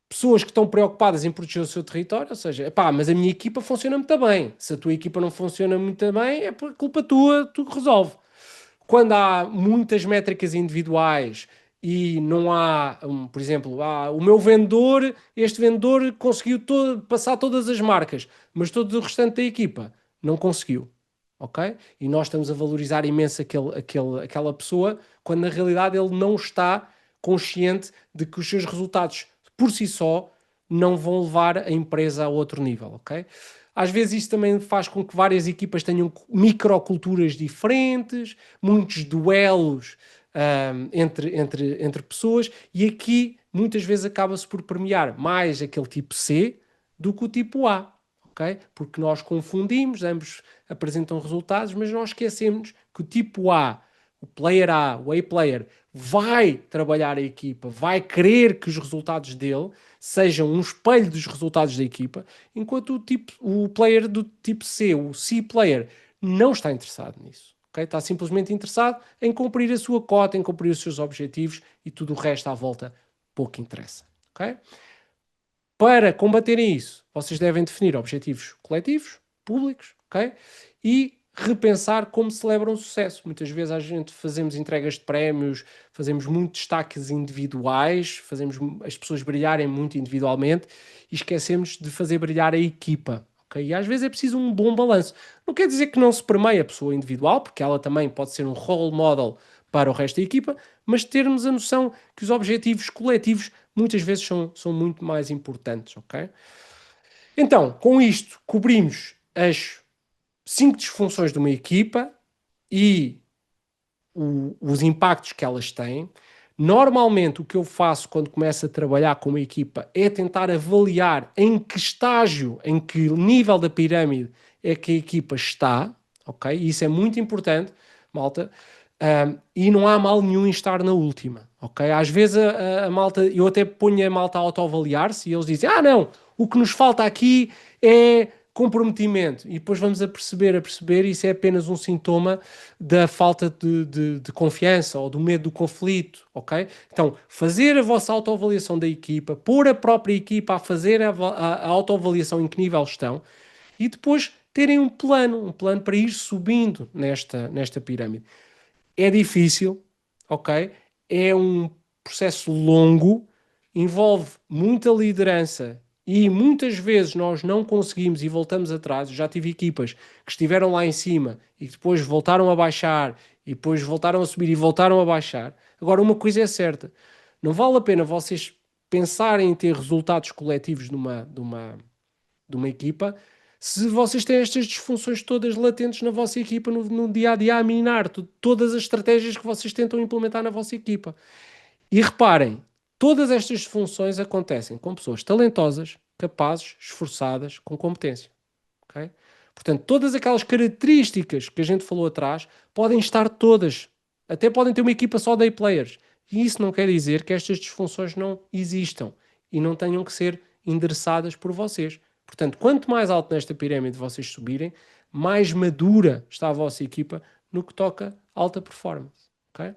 Speaker 1: Pessoas que estão preocupadas em proteger o seu território, ou seja, mas a minha equipa funciona muito bem. Se a tua equipa não funciona muito bem, é por culpa tua, tu resolve. Quando há muitas métricas individuais e não há, por exemplo, o meu vendedor, este vendedor conseguiu passar todas as marcas, mas todo o restante da equipa não conseguiu, ok? E nós estamos a valorizar imenso aquela pessoa, quando na realidade ele não está consciente de que os seus resultados por si só não vão levar a empresa a outro nível, ok? Às vezes isso também faz com que várias equipas tenham microculturas diferentes, muitos duelos entre pessoas, e aqui muitas vezes acaba-se por premiar mais aquele tipo C do que o tipo A, ok? Porque nós confundimos, ambos apresentam resultados, mas nós esquecemos que o tipo A, o player A, o A-player, vai trabalhar a equipa, vai querer que os resultados dele sejam um espelho dos resultados da equipa, enquanto o player do tipo C, o C-player, não está interessado nisso. Okay? Está simplesmente interessado em cumprir a sua cota, em cumprir os seus objetivos, e tudo o resto à volta pouco interessa. Okay? Para combaterem isso, vocês devem definir objetivos coletivos, públicos, okay? E repensar como celebram o sucesso. Muitas vezes a gente fazemos entregas de prémios, fazemos muitos destaques individuais, fazemos as pessoas brilharem muito individualmente e esquecemos de fazer brilhar a equipa. Okay? E às vezes é preciso um bom balanço. Não quer dizer que não se permeie a pessoa individual, porque ela também pode ser um role model para o resto da equipa, mas termos a noção que os objetivos coletivos muitas vezes são muito mais importantes. Okay? Então, com isto, cobrimos as 5 disfunções de uma equipa e os impactos que elas têm. Normalmente o que eu faço quando começo a trabalhar com uma equipa é tentar avaliar em que estágio, em que nível da pirâmide é que a equipa está, ok? E isso é muito importante, malta, e não há mal nenhum em estar na última, ok? Às vezes a malta, eu até ponho a malta a autoavaliar-se e eles dizem, não, o que nos falta aqui é comprometimento, e depois vamos a perceber, isso é apenas um sintoma da falta de confiança ou do medo do conflito, ok? Então, fazer a vossa autoavaliação da equipa, pôr a própria equipa a fazer a autoavaliação em que nível estão, e depois terem um plano para ir subindo nesta pirâmide. É difícil, ok? É um processo longo, envolve muita liderança, e muitas vezes nós não conseguimos e voltamos atrás. Eu já tive equipas que estiveram lá em cima e depois voltaram a baixar, e depois voltaram a subir e voltaram a baixar. Agora, uma coisa é certa, não vale a pena vocês pensarem em ter resultados coletivos de uma de uma equipa se vocês têm estas disfunções todas latentes na vossa equipa, no dia-a-dia, a minar todas as estratégias que vocês tentam implementar na vossa equipa. E reparem, todas estas disfunções acontecem com pessoas talentosas, capazes, esforçadas, com competência. Okay? Portanto, todas aquelas características que a gente falou atrás podem estar todas. Até podem ter uma equipa só de A-players. E isso não quer dizer que estas disfunções não existam e não tenham que ser endereçadas por vocês. Portanto, quanto mais alto nesta pirâmide vocês subirem, mais madura está a vossa equipa no que toca alta performance. Okay?